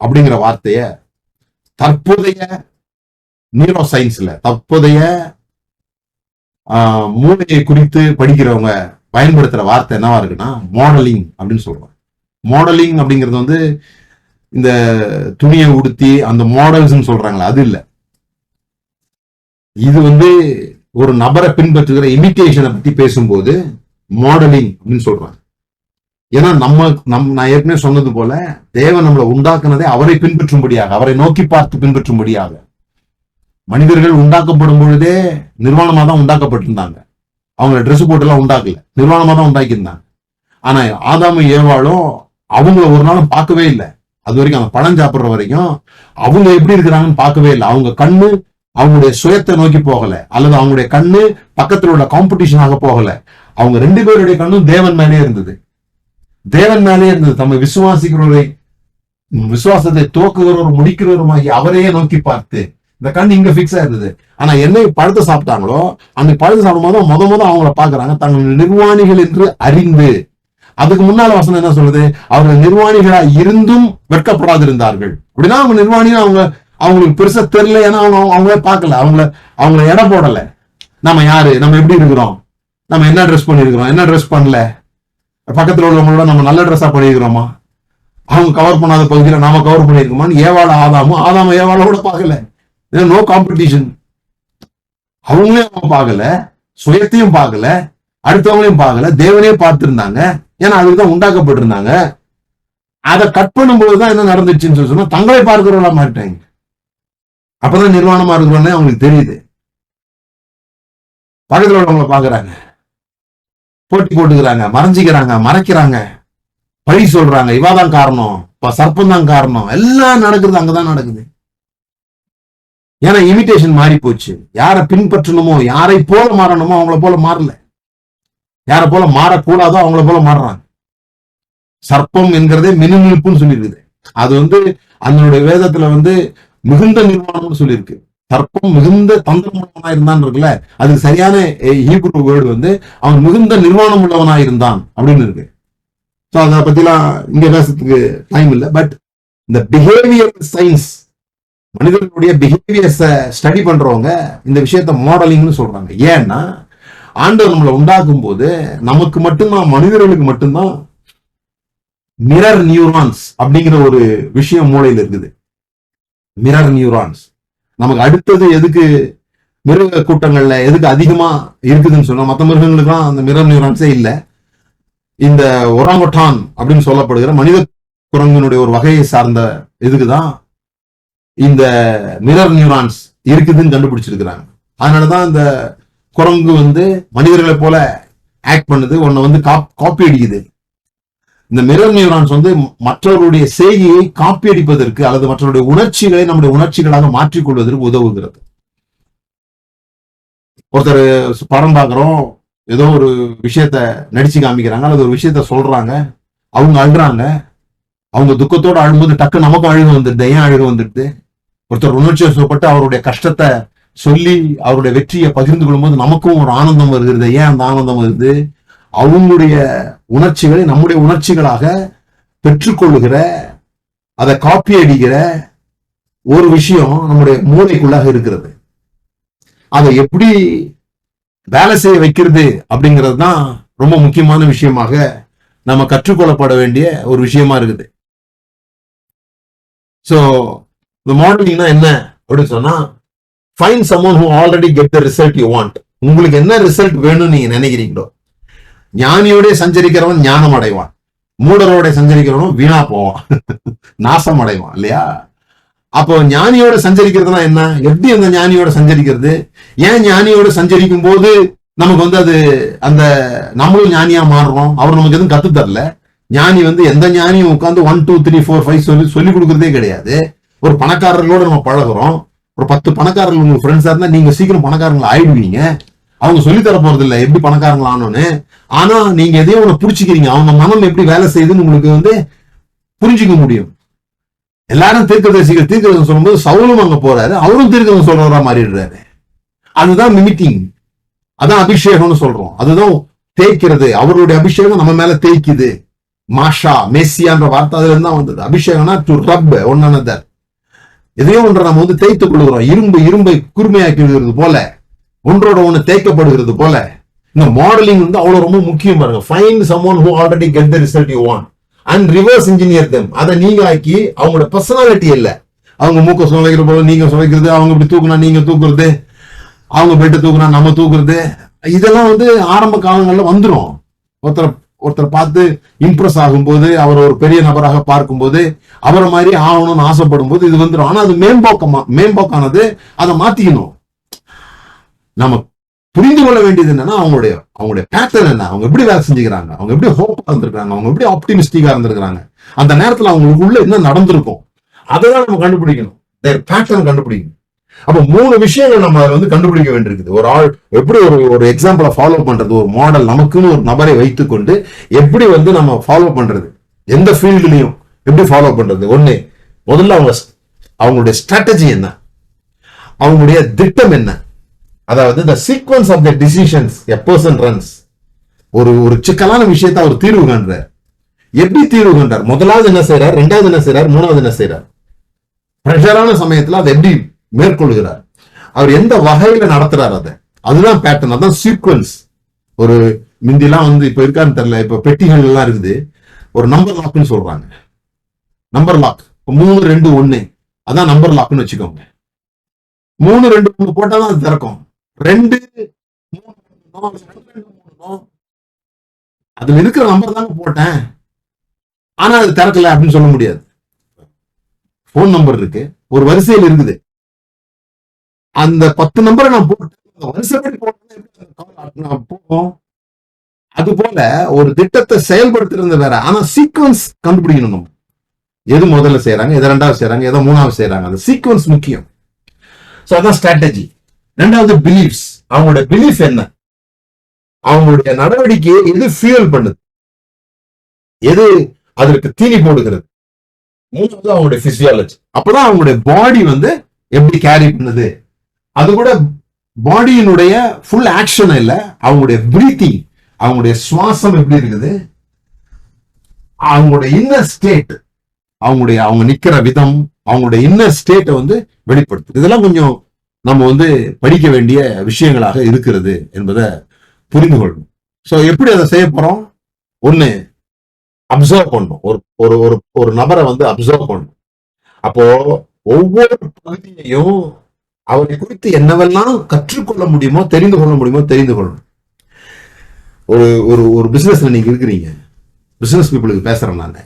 அப்படிங்கிற வார்த்தைய தற்போதைய நியூரோ சயின்ஸ்ல, தற்போதைய மூளையை குறித்து படிக்கிறவங்க பயன்படுத்துற வார்த்தை என்னவா இருக்குன்னா மாடலிங் அப்படின்னு சொல்றாங்க. மாடலிங் அப்படிங்கிறது வந்து இந்த துணியை உடுத்தி அந்த மாடல்ஸ் சொல்றாங்களா, அது இல்ல. இது வந்து ஒரு நபரை பின்பற்றுகிற இமிட்டேஷனை பத்தி பேசும்போது மாடலிங் அப்படின்னு சொல்றாங்க. ஏன்னா நான் ஏற்கனவே சொன்னது போல தேவன் நம்மளை உண்டாக்குனதே அவரை பின்பற்றும்படியாக, அவரை நோக்கி பார்த்து பின்பற்றும்படியாக. மனிதர்கள் உண்டாக்கப்படும் பொழுதே நிர்வாணமா தான் உண்டாக்கப்பட்டிருந்தாங்க. அவங்கள ட்ரெஸ் போட்டு எல்லாம் உண்டாக்கல, நிர்வாணமா தான் உண்டாக்கியிருந்தாங்க. ஆனா ஆதாமும் ஏவாளும் அவங்கள ஒரு நாளும் பார்க்கவே இல்லை. அது வரைக்கும் அந்த பழம் சாப்பிடுற வரைக்கும் அவங்க எப்படி இருக்கிறாங்கன்னு பார்க்கவே இல்லை. அவங்க கண்ணு அவங்களுடைய சுயத்தை நோக்கி போகல, அல்லது அவங்களுடைய கண்ணு பக்கத்தில் உள்ள காம்படிஷனாக போகல. அவங்க 2 பேருடைய கண்ணும் தேவன் மேலே இருந்தது, தேவன் மேலே இருந்தது. தம்மை விசுவாசிக்கிறவரை, விசுவாசத்தை துவக்குகிறவரும் முடிக்கிறவருமாகி அவரையே நோக்கி பார்த்து இந்த கண் இங்க பிக்ஸ் ஆயிருந்தது. ஆனா என்னை பழத்தை சாப்பிட்டாங்களோ அன்னைக்கு பழத்தை சாப்பிடும் போது அவங்கள பாக்குறாங்க தங்கள் நிர்வாணிகள் என்று அறிந்து. அதுக்கு முன்னால வசனம் என்ன சொல்றது? அவர்கள் நிர்வாணிகளா இருந்தும் வெட்கப்படாதிருந்தார்கள். அப்படின்னா அவங்க நிர்வாணிகள் அவங்களுக்கு பெருசா தெரியல, ஏன்னா அவங்களே பார்க்கல, அவங்கள எடை போடல. நம்ம யாரு, நம்ம எப்படி இருக்கிறோம், நம்ம என்ன ட்ரெஸ் பண்ணிருக்கிறோம், என்ன ட்ரெஸ் பண்ணல, பக்கத்துல உள்ளவங்களோட நம்ம நல்ல ட்ரெஸ்ஸா பண்ணிருக்கிறோமா, அவங்க கவர் பண்ணாத பகுதியில நாம கவர் பண்ணிருக்கோமான்னு ஏவாள ஆதாம ஏவாளோட பார்க்கல. No competition. அவங்களே அவங்க பார்க்கல, சுயத்தையும் பார்க்கல, அடுத்தவங்களையும் பார்க்கல, தேவனையும் பார்த்திருந்தாங்க. ஏன்னா அதுக்குதான் உண்டாக்கப்பட்டிருந்தாங்க. அதை கட் பண்ணும்போதுதான் என்ன நடந்துச்சுன்னு சொன்னா தங்களை பார்க்கிறவங்களா மாட்டாங்க. அப்பதான் நிர்வாணமா இருக்கிறோன்னே அவங்களுக்கு தெரியுது. பக்கத்துல உள்ளவங்களை பாக்குறாங்க, போட்டி போட்டுக்கிறாங்க, மறைஞ்சிக்கிறாங்க, மறைக்கிறாங்க, பழி சொல்றாங்க, இவாதான் காரணம், சர்ப்பம் தான் காரணம். எல்லாம் நடக்குது, அங்கதான் நடக்குது. ஏன்னா இமிடேஷன் மாறி போச்சு. யாரை பின்பற்றணுமோ, யாரை போல மாறணுமோ அவங்கள போல மாறல, யாரை போல மாறக்கூடாதோ அவங்கள போல மாறுறாங்க. சர்ப்பம் என்கிறதே மினுமினுப்புன்னு சொல்லியிருக்குது. அது அதனுடைய வேதத்துல மிகுந்த நிர்வாணம்னு சொல்லியிருக்கு. சர்ப்பம் மிகுந்த தந்திரமுள்ளவனா இருந்தான் இருக்குல்ல, அதுக்கு சரியான ஹீப்ரு வேர்டு அவன் மிகுந்த நிர்வாணம் உள்ளவனா இருந்தான் அப்படின்னு இருக்கு. ஸோ அதை பத்திலாம் இங்க பேசுறதுக்கு டைம் இல்லை. பட் இந்த பிஹேவியர் சயின்ஸ், மனிதர்களுடைய பிஹேவியர்ஸை ஸ்டடி பண்றவங்க இந்த விஷயத்த மாடலிங்னு சொல்றாங்க. ஏன்னா ஆண்டவர் நம்மளை உண்டாக்கும் போது நமக்கு மட்டும்தான், மனிதர்களுக்கு மட்டும்தான் மிரர் நியூரான்ஸ் அப்படிங்கிற ஒரு விஷயம் மூளையில இருக்குது. மிரர் நியூரான்ஸ் நமக்கு அடுத்தது எதுக்கு மிருக கூட்டங்கள்ல எதுக்கு அதிகமா இருக்குதுன்னு சொன்னா, மற்ற மிருகங்களுக்குலாம் அந்த மிரர் நியூரான்ஸே இல்லை. இந்த ஒராங்கொட்டான் அப்படின்னு சொல்லப்படுகிற மனித குரங்கினுடைய ஒரு வகையை சார்ந்த இதுக்குதான் இந்த மிரர் நியூரான்ஸ் இருக்குதுன்னு கண்டுபிடிச்சிருக்கிறாங்க. அதனாலதான் இந்த குரங்கு மனிதர்களை போல ஆக்ட் பண்ணுது, ஒன்ன காப்பி அடிக்குது. இந்த மிரர் நியூரான்ஸ் மற்றவருடைய செய்தியை காப்பி அடிப்பதற்கு அல்லது மற்றவருடைய உணர்ச்சிகளை நம்முடைய உணர்ச்சிகளாக மாற்றிக்கொள்வதற்கு உதவுகிறது. ஒருத்தர் படம் பார்க்கிறோம், ஏதோ ஒரு விஷயத்த நடிச்சு காமிக்கிறாங்க, அல்லது ஒரு விஷயத்த சொல்றாங்க, அவங்க அழுறாங்க, அவங்க துக்கத்தோடு அழும்போது டக்கு நமக்கும் அழுக வந்துடுது. ஏன் அழுக வந்துடுது? ஒருத்தர் உணர்ச்சி வசப்பட்டு அவருடைய கஷ்டத்தை சொல்லி அவருடைய வெற்றியை பகிர்ந்து கொள்ளும்போது நமக்கும் ஒரு ஆனந்தம் வருகிறது. ஏன் அந்த ஆனந்தம் வருது? அவங்களுடைய உணர்ச்சிகளை நம்முடைய உணர்ச்சிகளாக பெற்றுக்கொள்ளுகிற, அதை காப்பி அடிக்கிற ஒரு விஷயம் நம்முடைய மூளைக்குள்ளாக இருக்கிறது. அதை எப்படி வேலை செய்ய வைக்கிறது அப்படிங்கிறது தான் ரொம்ப முக்கியமான விஷயமாக நம்ம கற்றுக்கொள்ளப்பட வேண்டிய ஒரு விஷயமா இருக்குது. ஸோ இந்த மாடலிங்னா என்ன அப்படின்னு சொன்னா, find someone who already get the result you want. உங்களுக்கு என்ன ரிசல்ட் வேணும்னு நீங்க நினைக்கிறீங்களோ, ஞானியோட சஞ்சரிக்கிறவன் ஞானம் அடைவான், மூடரோட சஞ்சரிக்கிறவனும் வீணா போவான், நாசம் அடைவான் இல்லையா? அப்போ ஞானியோட சஞ்சரிக்கிறதுனா என்ன? எப்படி அந்த ஞானியோட சஞ்சரிக்கிறது? ஏன் ஞானியோட சஞ்சரிக்கும் போது நமக்கு அது அந்த நம்மளும் ஞானியா மாறுறோம்? அவர் நமக்கு எதுவும் கத்து தரல. ஞானி எந்த ஞானியும் உட்காந்து 1 2 3 4 5 சொல்லி கொடுக்கறதே கிடையாது. ஒரு பணக்காரர்களோட நம்ம பழகுறோம், ஒரு 10 பணக்காரர்கள் உங்களுக்கு ஃப்ரெண்ட்ஸா இருந்தா நீங்க சீக்கிரம் பணக்காரங்களை ஆயிடுவீங்க. அவங்க சொல்லி தர போறது இல்லை எப்படி பணக்காரங்கள் ஆனோன்னு. ஆனா நீங்க எதையோ ஒண்ணு புடிச்சுக்கிறீங்க, அவங்க மனம் எப்படி வேலை செய்யுதுன்னு உங்களுக்கு புரிஞ்சுக்க முடியும். எல்லாரும் தீர்க்கதரிசிகள் தீர்க்கதரிசனம் சொல்லும்போது சவுலும் அங்க போறாரு, அவரும் தீர்க்கதரிசனம் சொல்றவரா மாறிடுறாரு. அதுதான் மிமிட்டிங், அதான் அபிஷேகம்னு சொல்றோம். அதுதான் தேய்க்கிறது. அவருடைய அபிஷேகம் நம்ம மேல தேய்க்குது. மாஷா மேசியான்ற வார்த்தை அதுல இருந்தா வந்தது. அபிஷேகம்னா டு ரப் ஒன் அனதர். எதையோ ஒன்றை நம்ம தேய்த்துக் கொள்கிறோம். இரும்பை கூர்மையாக்கிறது போல, ஒன்றோட ஒண்ணு தேய்க்கப்படுகிறது போல. இந்த மாடலிங் அவ்வளவு ரொம்ப முக்கியம் பாருங்க. Find someone who already get the result you want and reverse engineer them. அதை நீங்க ஆக்கி, அவங்களோட பர்சனாலிட்டி இல்ல, அவங்க மூக்க சுவைக்கிற போல நீங்க சுவைக்கிறது, அவங்க இப்படி தூக்குனா நீங்க தூக்குறது, அவங்க பெட்டு தூக்குனா நம்ம தூக்குறது, இதெல்லாம் ஆரம்ப காலங்கள்ல வந்துடும். ஒருத்தர் பார்த்து இம்ப்ரெஸ் ஆகும்போது, அவர் ஒரு பெரிய நபராக பார்க்கும்போது, அவரை மாதிரி ஆகணும்னு ஆசைப்படும் போது இது வந்துடும். ஆனா அது மேம்போக்கானது. அதை மாத்திக்கணும். நம்ம புரிந்து கொள்ள வேண்டியது என்னன்னா அவங்களுடைய பேட்டர்ன் என்ன, அவங்க எப்படி வேலை செஞ்சுக்கிறாங்க, அவங்க எப்படி ஹோப்பா இருந்திருக்காங்க, அவங்க எப்படி ஆப்டிமிஸ்டிக்கா இருந்திருக்காங்க, அந்த நேரத்துல அவங்களுக்குள்ள என்ன நடந்திருக்கும், அதைதான் நம்ம கண்டுபிடிக்கணும். பேட்டர்ன் கண்டுபிடிக்கணும். அப்ப 3 விஷயங்கள் நம்ம வந்து கண்டுபிடிக்க வேண்டியிருக்குது. ஒரு ஆள் எப்படி ஒரு எக்ஸாம்பிளை ஃபாலோ பண்றது, ஒரு மாடல் நமக்குன்னு ஒரு நபரை வைத்துக்கொண்டு எப்படி வந்து நம்ம ஃபாலோ பண்றது, எந்த ஃபீல்டுலையும் எப்படி ஃபாலோ பண்றது. ஒண்ணு, முதல்ல அவங்களுடைய ஸ்ட்ராட்டஜி என்ன, அவங்களுடைய திட்டம் என்ன, அதாவது the sequence of the decisions a person runs. ஒரு சிக்கலான விஷயத்தை அவர் தீர்வு காண்றார். எப்படி தீர்வு காண்றார், முதலாவது என்ன செய்யறார், ரெண்டாவது என்ன செய்யறார், மூணாவது என்ன செய்யறார், பிரஷரான சமயத்துல அதை எப்படி மேற்கொள்கிறார், அவர் எந்த வகையில நடத்துறாரு, அதுதான் பேட்டர்ன், அதுதான் சீக்வன்ஸ். ஒரு முந்திலாம் வந்து இப்ப இருக்கான்னு தெரியல, இப்ப பெட்டிகள் எல்லாம் இருக்குது, ஒரு நம்பர் லாக்னு சொல்றாங்க. நம்பர் லாக் 3 2 1 அதான் நம்பர் லாக்னு வச்சுக்கோங்க. 3 2 3 போட்டாதான் அது திறக்கும். 2 3 அதுல இருக்கிற நம்பர் தாங்க போட்டேன், ஆனா அது திறக்கல அப்படின்னு சொல்ல முடியாது. போன் நம்பர் இருக்கு, ஒரு வரிசையில் இருக்குது, அந்த 10 நம்பரை நான் போட்டேன், வரிசைப்படி போட்டேன். அது போல ஒரு திட்டத்தை செயல்படுத்துறது வேற, ஆனா சீக்வன்ஸ் கண்டுபிடிக்கணும். நம்ம எது முதல்ல செய்யறாங்க, எதை ரெண்டாவது செய்யறாங்க, எதை மூணாவது செய்யறாங்க, அந்த சீக்வன்ஸ் முக்கியம். சோ அதான் ஸ்ட்ராட்டஜி. ரெண்டாவது பிலீஃப்ஸ், அவங்களோட பிலீஃப் என்ன, அவங்களுடைய நடவடிக்கையை எது ஃபியூல் பண்ணுது, எது அதற்கு தீனி போடுகிறது. மூணாவது அவங்களுடைய பிசியாலஜி, அப்பதான் அவங்களுடைய பாடி வந்து எப்படி கேரி பண்ணுது. அது கூட பாடியினுடைய ஃபுல் ஆக்ஷன் இல்ல, அவங்களுடைய பிரீத்திங், அவங்களுடைய சுவாசம் எப்படி இருக்குது, அவங்களுடைய இன்னர் ஸ்டேட், அவங்க நிக்கிற விதம், அவங்களுடைய இன்னர் ஸ்டேட்டை வந்து வெளிப்படுத்துது. இதெல்லாம் கொஞ்சம் நம்ம வந்து படிக்க வேண்டிய விஷயங்களாக இருக்கிறது என்பதை புரிந்து கொள்ளணும். சோ எப்படி அதை செய்ய போறோம், ஒண்ணு அப்சர்வ் பண்ணணும். ஒரு நபரை வந்து அப்சர்வ் பண்ணணும். அப்போ ஒவ்வொரு பகுதியையும் அவரை குறித்து என்னவெல்லாம் கற்றுக்கொள்ள முடியுமோ, தெரிந்து கொள்ள முடியுமோ தெரிந்து கொள்ளணும். ஒரு பிசினஸ்ல நீங்க இருக்கிறீங்க, பிசினஸ் பீப்புளுக்கு பேசுறேன் நான்.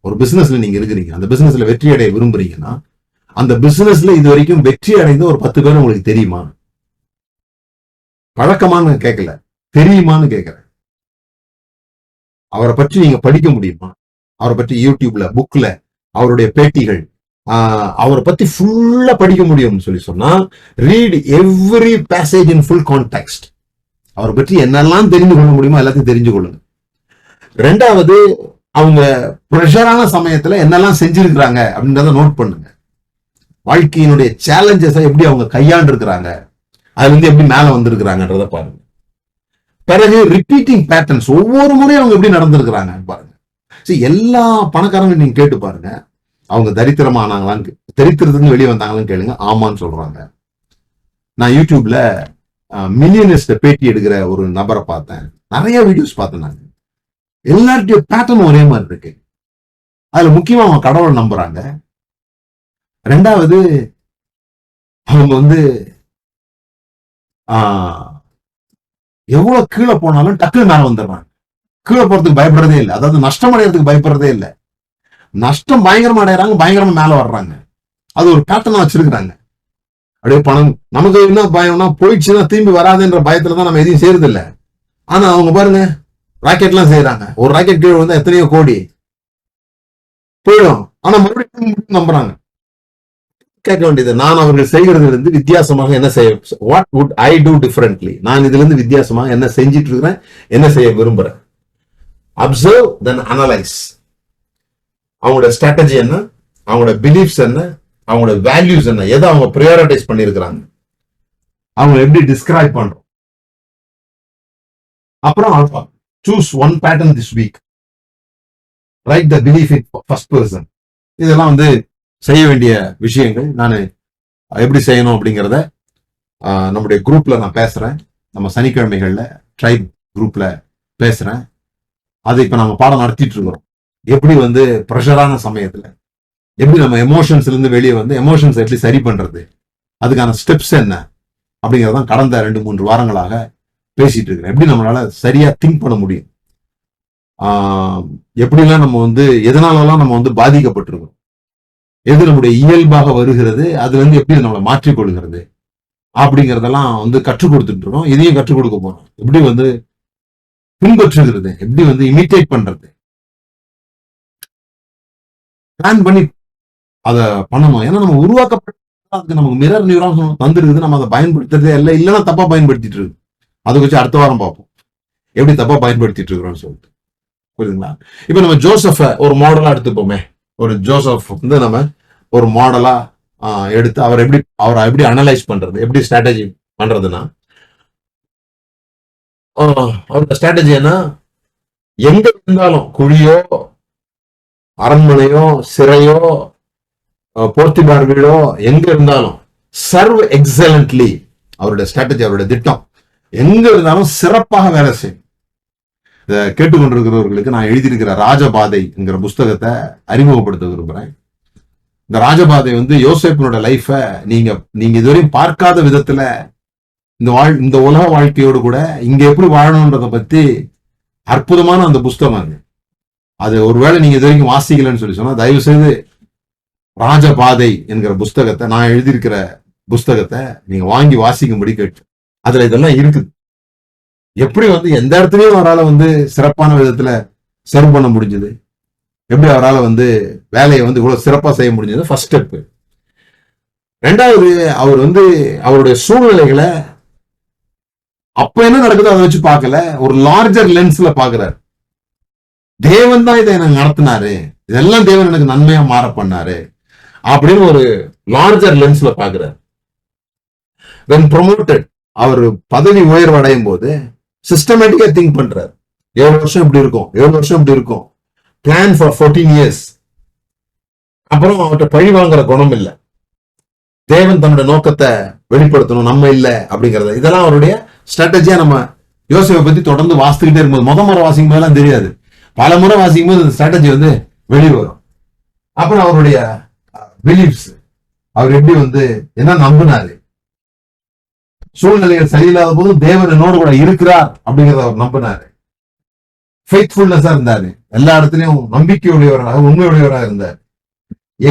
ஒரு பிசினஸ்ல நீங்க இருக்கிறீங்க, அந்த பிசினஸ்ல வெற்றி அடைய விரும்புறீங்கன்னா, அந்த பிசினஸ்ல இது வரைக்கும் வெற்றி அடைந்த ஒரு 10 பேர் உங்களுக்கு தெரியுமா? பழக்கமானு கேட்கல, தெரியுமான்னு கேட்கிறேன். அவரை பற்றி நீங்க படிக்க முடியுமா? அவரை பற்றி யூடியூப்ல, புக்ல, அவருடைய பேட்டிகள், அவரை பத்தி ஃபுல்லா படிக்க முடியும்னு சொல்லி சொன்னா, read every passage in full context. அவரை பற்றி என்னெல்லாம் தெரிந்து கொள்ள முடியுமோ எல்லாத்தையும் தெரிஞ்சு கொள்ளுங்க. ரெண்டாவது, அவங்க பிரஷரான சமயத்துல என்னெல்லாம் செஞ்சிருக்கிறாங்க அப்படின்றத நோட் பண்ணுங்க. வாழ்க்கையினுடைய சேலஞ்சஸை எப்படி அவங்க கையாண்டு இருக்கிறாங்க, அதுல இருந்து எப்படி மேல வந்திருக்கிறாங்கன்றத பாருங்க. பிறகு ரிப்பீட்டிங் பேட்டர்ன்ஸ், ஒவ்வொரு முறையும் அவங்க எப்படி நடந்திருக்கிறாங்க பாருங்க. சரி, எல்லா பணக்காரங்க நீங்க கேட்டு பாருங்க, அவங்க தரித்திரமானாங்களான்னு, தரித்திரத்துக்கு வெளியே வந்தாங்களான்னு கேளுங்க, ஆமான்னு சொல்றாங்க. நான் யூடியூப்ல மில்லியனிஸ்ட பேட்டி எடுக்கிற ஒரு நபரை பார்த்தேன், நிறைய வீடியோஸ் பார்த்தேன். நான் எல்லாருடைய பேட்டர்ன் ஒரே மாதிரி இருக்கு. அதுல முக்கியமா அவங்க கடவுளை நம்புறாங்க. ரெண்டாவது, அவங்க வந்து எவ்வளவு கீழே போனாலும் டக்குனு மேல வந்துடுறாங்க. கீழே போறதுக்கு பயப்படுறதே இல்லை, அதாவது நஷ்டம் அடைகிறதுக்கு பயப்படுறதே இல்லை. நஷ்டம் பயங்கரமா அடைகிறாங்க, பயங்கரமா மேல வர்றாங்க. அது ஒரு பேட்டர்னா வச்சிருக்கிறாங்க. அப்படியே பணம் நமக்கு என்ன பயம்னா, போயிடுச்சுன்னா திரும்பி வராதுன்ற பயத்துலதான் நம்ம எதையும் செய்யறது இல்லை. ஆனா அவங்க பாருங்க, ராக்கெட் எல்லாம் செய்யறாங்க. ஒரு ராக்கெட் கீழே வந்தா எத்தனையோ கோடி போயிடும், ஆனா மறுபடியும் நம்புறாங்க. கேட்க வேண்டியது, நான் அவர்கள் செய்கிறதுல இருந்து வித்தியாசமாக என்ன செய்ய, what would I do differently, நான் இதுல இருந்து வித்தியாசமாக என்ன செஞ்சிட்டு இருக்கிறேன், என்ன செய்ய விரும்புறேன். அப்சர்வ் தென் அனலைஸ். அவங்களோட ஸ்ட்ராட்டஜி என்ன, அவங்களோட பிலீஃப்ஸ் என்ன, அவங்களோட வேல்யூஸ் என்ன, எதை அவங்க ப்ரையாரிட்டைஸ் பண்ணிருக்கிறாங்க, அவங்க எப்படி டிஸ்கிரைப் பண்றோம். அப்புறம் alpha, choose one pattern this week, right the belief in first person. இதெல்லாம் வந்து செய்ய வேண்டிய விஷயங்கள். நான் எப்படி செய்யணும் அப்படிங்கிறத நம்முடைய குரூப்ல நான் பேசுறேன். நம்ம சனிக்கிழமைகள்ல ட்ரைப் குரூப்ல பேசுறேன். அதை இப்ப நம்ம பாடம் நடத்திட்டு இருக்கிறோம். எப்படி வந்து ப்ரெஷரான சமயத்துல எப்படி நம்ம எமோஷன்ஸ்ல இருந்து வெளியே வந்து எமோஷன்ஸ் எப்படி சரி பண்றது, அதுக்கான ஸ்டெப்ஸ் என்ன அப்படிங்கறதான் கடந்த 2-3 வாரங்களாக பேசிட்டு இருக்கிறேன். எப்படி நம்மளால சரியா திங்க் பண்ண முடியும், எப்படிலாம் நம்ம வந்து எதனாலலாம் நம்ம வந்து பாதிக்கப்பட்டிருக்கோம், எது நம்முடைய இயல்பாக வருகிறது, அதுல இருந்து எப்படி நம்மளை மாற்றிக்கொள்கிறது, அப்படிங்கறதெல்லாம் வந்து கற்றுக் கொடுத்துட்டு இருக்கோம். இதையும் கற்றுக் கொடுக்க போறோம். எப்படி வந்து பின்பற்றுகிறது, எப்படி வந்து இமிட்டேட் பண்றது, பிளான் பண்ணி அதை பண்ணணும். ஏன்னா நம்ம உருவாக்கப்பட்ட அதுக்கு நமக்கு மிரர் நியூரான்ஸ் தந்துருக்குது. நம்ம அதை பயன்படுத்துறதே இல்லை, இல்லைன்னா தப்பா பயன்படுத்திட்டு இருக்கு. அதை வச்சு அடுத்த வாரம் பார்ப்போம் எப்படி தப்பா பயன்படுத்திட்டு இருக்கிறோம்னு சொல்லிட்டு. புரியுதுங்களா? இப்ப நம்ம ஜோசப்ப ஒரு மாடலா எடுத்துப்போமே. ஒரு ஜோசப் வந்து நம்ம ஒரு மாடலா எடுத்து அவரை எப்படி அனலைஸ் பண்றது, எப்படி ஸ்ட்ராட்டஜி பண்றதுன்னா, அவரோட ஸ்ட்ராட்டஜி என்ன, எங்க இருந்தாலும் குழியோ அரண்மனையோ சிறையோ போர்த்திபார் வீடோ எங்க இருந்தாலும் சர்வ் எக்ஸலன்ட்லி, அவருடைய ஸ்ட்ராட்டஜி, அவருடைய திட்டம் எங்க இருந்தாலும் சிறப்பாக வேலை செய்யும். இதை கேட்டுக்கொண்டிருக்கிறவர்களுக்கு நான் எழுதியிருக்கிற ராஜபாதை என்கிற புஸ்தகத்தை அறிமுகப்படுத்த விரும்புறேன். இந்த ராஜபாதை வந்து யோசேப்பினோட லைஃப நீங்க இதுவரையும் பார்க்காத விதத்துல இந்த உலக வாழ்க்கையோடு கூட இங்க எப்படி வாழணும்ன்றத பத்தி அற்புதமான அந்த புஸ்தகம். அது ஒருவேளை நீங்க இது வரைக்கும் வாசிக்கலன்னு சொல்லி சொன்னா தயவு செய்து ராஜபாதை என்கிற புஸ்தகத்தை, நான் எழுதியிருக்கிற புஸ்தகத்தை நீங்க வாங்கி வாசிக்கும்படி கேட்டு. அதுல இதெல்லாம் இருக்குது. எப்படி வந்து எந்த இடத்துலயும் அவரால் வந்து சிறப்பான விதத்துல சர்வ் பண்ண முடிஞ்சது, எப்படி அவரால் வந்து வேலையை வந்து இவ்வளவு சிறப்பா செய்ய முடிஞ்சது, ஃபர்ஸ்ட் ஸ்டெப். ரெண்டாவது, அவர் வந்து அவருடைய சூழ்நிலைகளை அப்ப என்ன நடக்குதோ அதை வச்சு பார்க்கல, ஒரு லார்ஜர் லென்ஸ்ல பாக்குறாரு. தேவன் தான் இதை எனக்கு நடத்தினாரு, இதெல்லாம் தேவன் எனக்கு நன்மையா மாற பண்ணாரு அப்படின்னு ஒரு லார்ஜர் லென்ஸ்ல பாக்குறாரு. when promoted, அவர் பதவி உயர்வு அடையும் போது சிஸ்டமேட்டிக்கா திங்க் பண்றாரு. 7 வருஷம் இப்படி இருக்கும், 7 வருஷம் இப்படி இருக்கும், பிளான் ஃபார் 14 years. அப்புறம் அவர்கிட்ட பழி வாங்குற குணம் இல்லை, தேவன் தன்னுடைய நோக்கத்தை வெளிப்படுத்தணும், நம்ம இல்லை அப்படிங்கறது. இதெல்லாம் அவருடைய ஸ்ட்ராட்டஜியா நம்ம யோசேப்பை பத்தி தொடர்ந்து வாசித்துக்கிட்டே இருக்கும்போது, முறை வாசிக்கும் போதெல்லாம் தெரியாது, பல முறை வாசிக்கும் போது இந்த ஸ்ட்ராட்டஜி வந்து வெளியே வரும். அப்புறம் அவருடைய பிலீஃப்ஸ், அவர் எப்படி வந்து என்ன நம்பினாரு, சூழ்நிலைகள் சரியில்லாத போது தேவன் என்னோடு கூட இருக்கிறார் அப்படிங்கறத அவர் நம்பினாரு. ஃபெய்த்ஃபுல்னஸா இருந்தாரு, எல்லா இடத்துலயும் நம்பிக்கையுடையவராக உண்மையுடையவராக இருந்தார்.